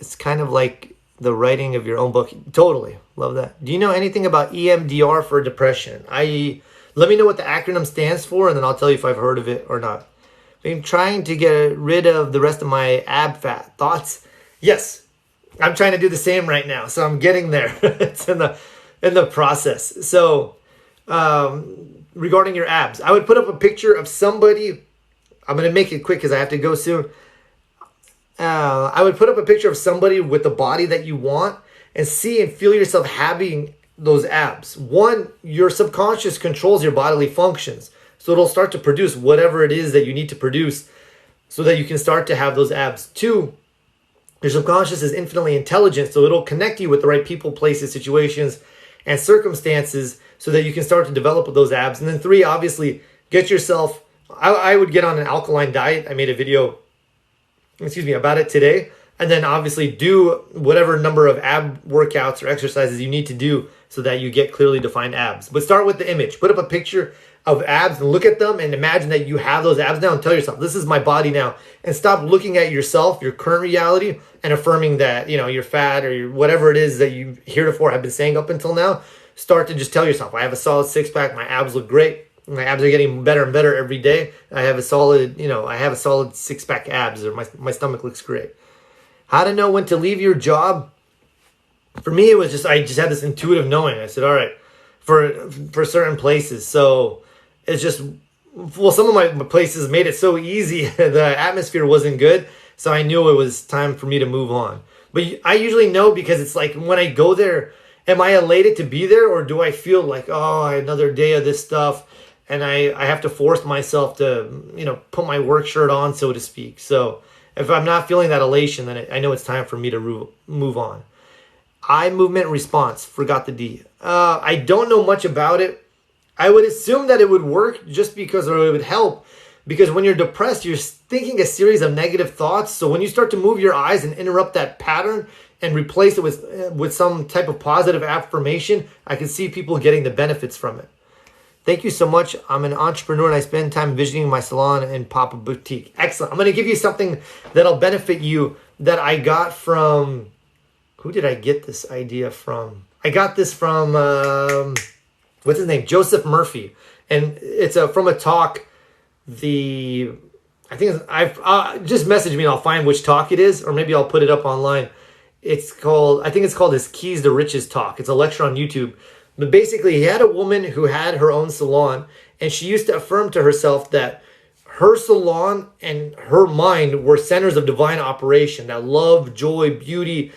It's kind of like the writing of your own book. Totally. Love that. Do you know anything about EMDR for depression? Let me know what the acronym stands for, and then I'll tell you if I've heard of it or not. I'm trying to get rid of the rest of my ab fat. Thoughts? Yes. I'm trying to do the same right now, so I'm getting there. It's in the process. So, regarding your abs, I would put up a picture of somebody. I'm going to make it quick because I have to go soon. I would put up a picture of somebody with the body that you want, and see and feel yourself having those abs. One, your subconscious controls your bodily functions. So it'll start to produce whatever it is that you need to produce so that you can start to have those abs. Two, your subconscious is infinitely intelligent, so it'll connect you with the right people, places, situations, and circumstances so that you can start to develop those abs. And then three, obviously, get yourself, I would get on an alkaline diet. I made a video, about it today. And then obviously do whatever number of ab workouts or exercises you need to do so that you get clearly defined abs. But start with the image. Put up a picture of abs and look at them and imagine that you have those abs now, and tell yourself, this is my body now. And stop looking at yourself, your current reality, and affirming that, you're fat or whatever it is that you heretofore have been saying up until now. Start to just tell yourself, I have a solid six-pack, my abs look great. My abs are getting better and better every day. I have a solid, six-pack abs, or my stomach looks great. How to know when to leave your job? For me, it was I just had this intuitive knowing. I said, all right, for certain places. So it's just, some of my places made it so easy. The atmosphere wasn't good. So I knew it was time for me to move on. But I usually know, because it's like when I go there, am I elated to be there? Or do I feel like, another day of this stuff, and I have to force myself to, put my work shirt on, so to speak. So if I'm not feeling that elation, then I know it's time for me to move on. Eye movement response. Forgot the D. I don't know much about it. I would assume that it would work just because, or it would help, because when you're depressed, you're thinking a series of negative thoughts. So when you start to move your eyes and interrupt that pattern and replace it with some type of positive affirmation, I can see people getting the benefits from it. Thank you so much. I'm an entrepreneur and I spend time visiting my salon and pop-up boutique. Excellent. I'm going to give you something that'll benefit you that I got from, who did I get this idea from? I got this from, what's his name? Joseph Murphy. And it's from a talk. Just message me and I'll find which talk it is, or maybe I'll put it up online. I think it's called his Keys to Riches talk. It's a lecture on YouTube. But basically, he had a woman who had her own salon, and she used to affirm to herself that her salon and her mind were centers of divine operation, that love, joy, beauty,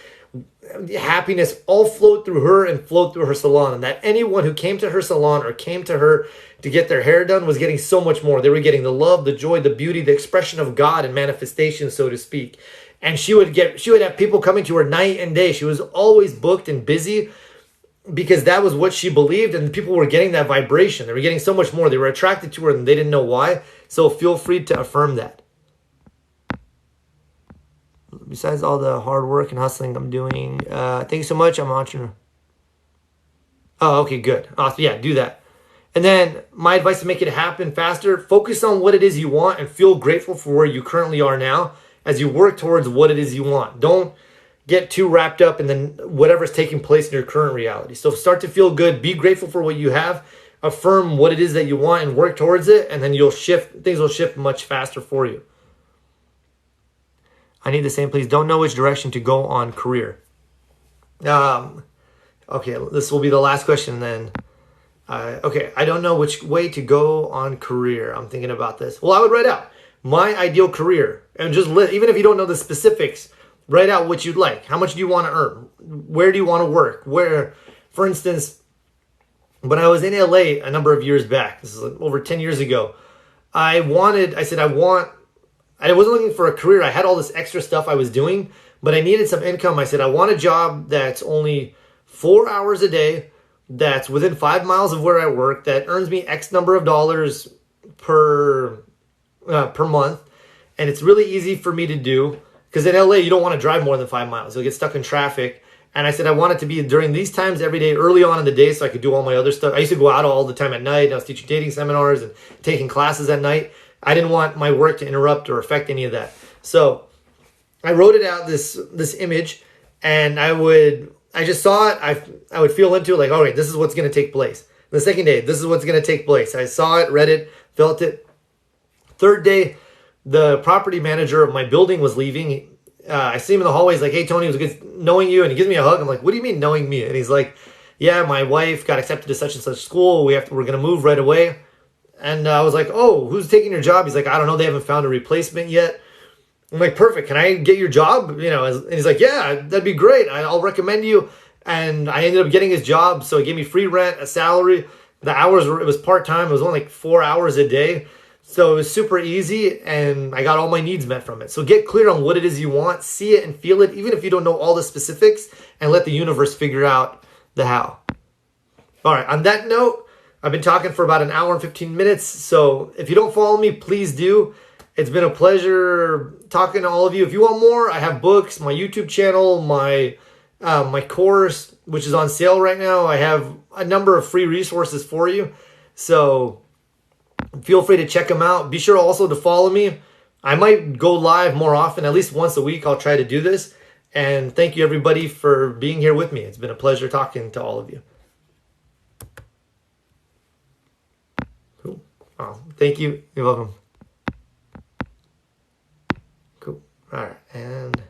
happiness all flowed through her and flowed through her salon, and that anyone who came to her salon or came to her to get their hair done was getting so much more. They were getting the love, the joy, the beauty, the expression of God and manifestation, so to speak. And she would have people coming to her night and day. She was always booked and busy, because that was what she believed, and people were getting that vibration. They were getting so much more. They were attracted to her, and they didn't know why. So feel free to affirm that. Besides all the hard work and hustling I'm doing, thank you so much. I'm an entrepreneur. Oh, okay, good. Awesome. Yeah, do that. And then my advice to make it happen faster, focus on what it is you want and feel grateful for where you currently are now as you work towards what it is you want. Don't get too wrapped up in whatever's taking place in your current reality. So start to feel good, be grateful for what you have, affirm what it is that you want and work towards it, and then things will shift much faster for you. I need the same, please. Don't know which direction to go on career. Okay, this will be the last question then. Okay, I don't know which way to go on career. I'm thinking about this. Well, I would write out my ideal career and just even if you don't know the specifics, write out what you'd like. How much do you want to earn? Where do you want to work? Where, for instance, when I was in LA a number of years back, this is like over 10 years ago, I wasn't looking for a career. I had all this extra stuff I was doing, but I needed some income. I said, I want a job that's only 4 hours a day, that's within 5 miles of where I work, that earns me X number of dollars per month. And it's really easy for me to do because in LA, you don't want to drive more than 5 miles. You'll get stuck in traffic. And I said, I want it to be during these times every day, early on in the day, so I could do all my other stuff. I used to go out all the time at night. I was teaching dating seminars and taking classes at night. I didn't want my work to interrupt or affect any of that. So I wrote it out, this image, and I just saw it. I would feel into it like, all right, this is what's going to take place. The second day, this is what's going to take place. I saw it, read it, felt it. Third day, the property manager of my building was leaving. I see him in the hallway. He's like, hey, Tony, it was good knowing you. And he gives me a hug. I'm like, what do you mean knowing me? And he's like, yeah, my wife got accepted to such and such school. We're going to move right away. And I was like, oh, who's taking your job? He's like, I don't know. They haven't found a replacement yet. I'm like, perfect. Can I get your job? And he's like, yeah, that'd be great. I'll recommend you. And I ended up getting his job. So he gave me free rent, a salary. The hours it was part-time. It was only like 4 hours a day. So it was super easy, and I got all my needs met from it. So get clear on what it is you want, see it and feel it, even if you don't know all the specifics, and let the universe figure out the how. All right, on that note, I've been talking for about an hour and 15 minutes. So if you don't follow me, please do. It's been a pleasure talking to all of you. If you want more, I have books, my YouTube channel, my course, which is on sale right now. I have a number of free resources for you. So feel free to check them out. Be sure also to follow me. I might go live more often, at least once a week. I'll try to do this. And thank you, everybody, for being here with me. It's been a pleasure talking to all of you. Cool. Oh, thank you. You're welcome. Cool. All right. And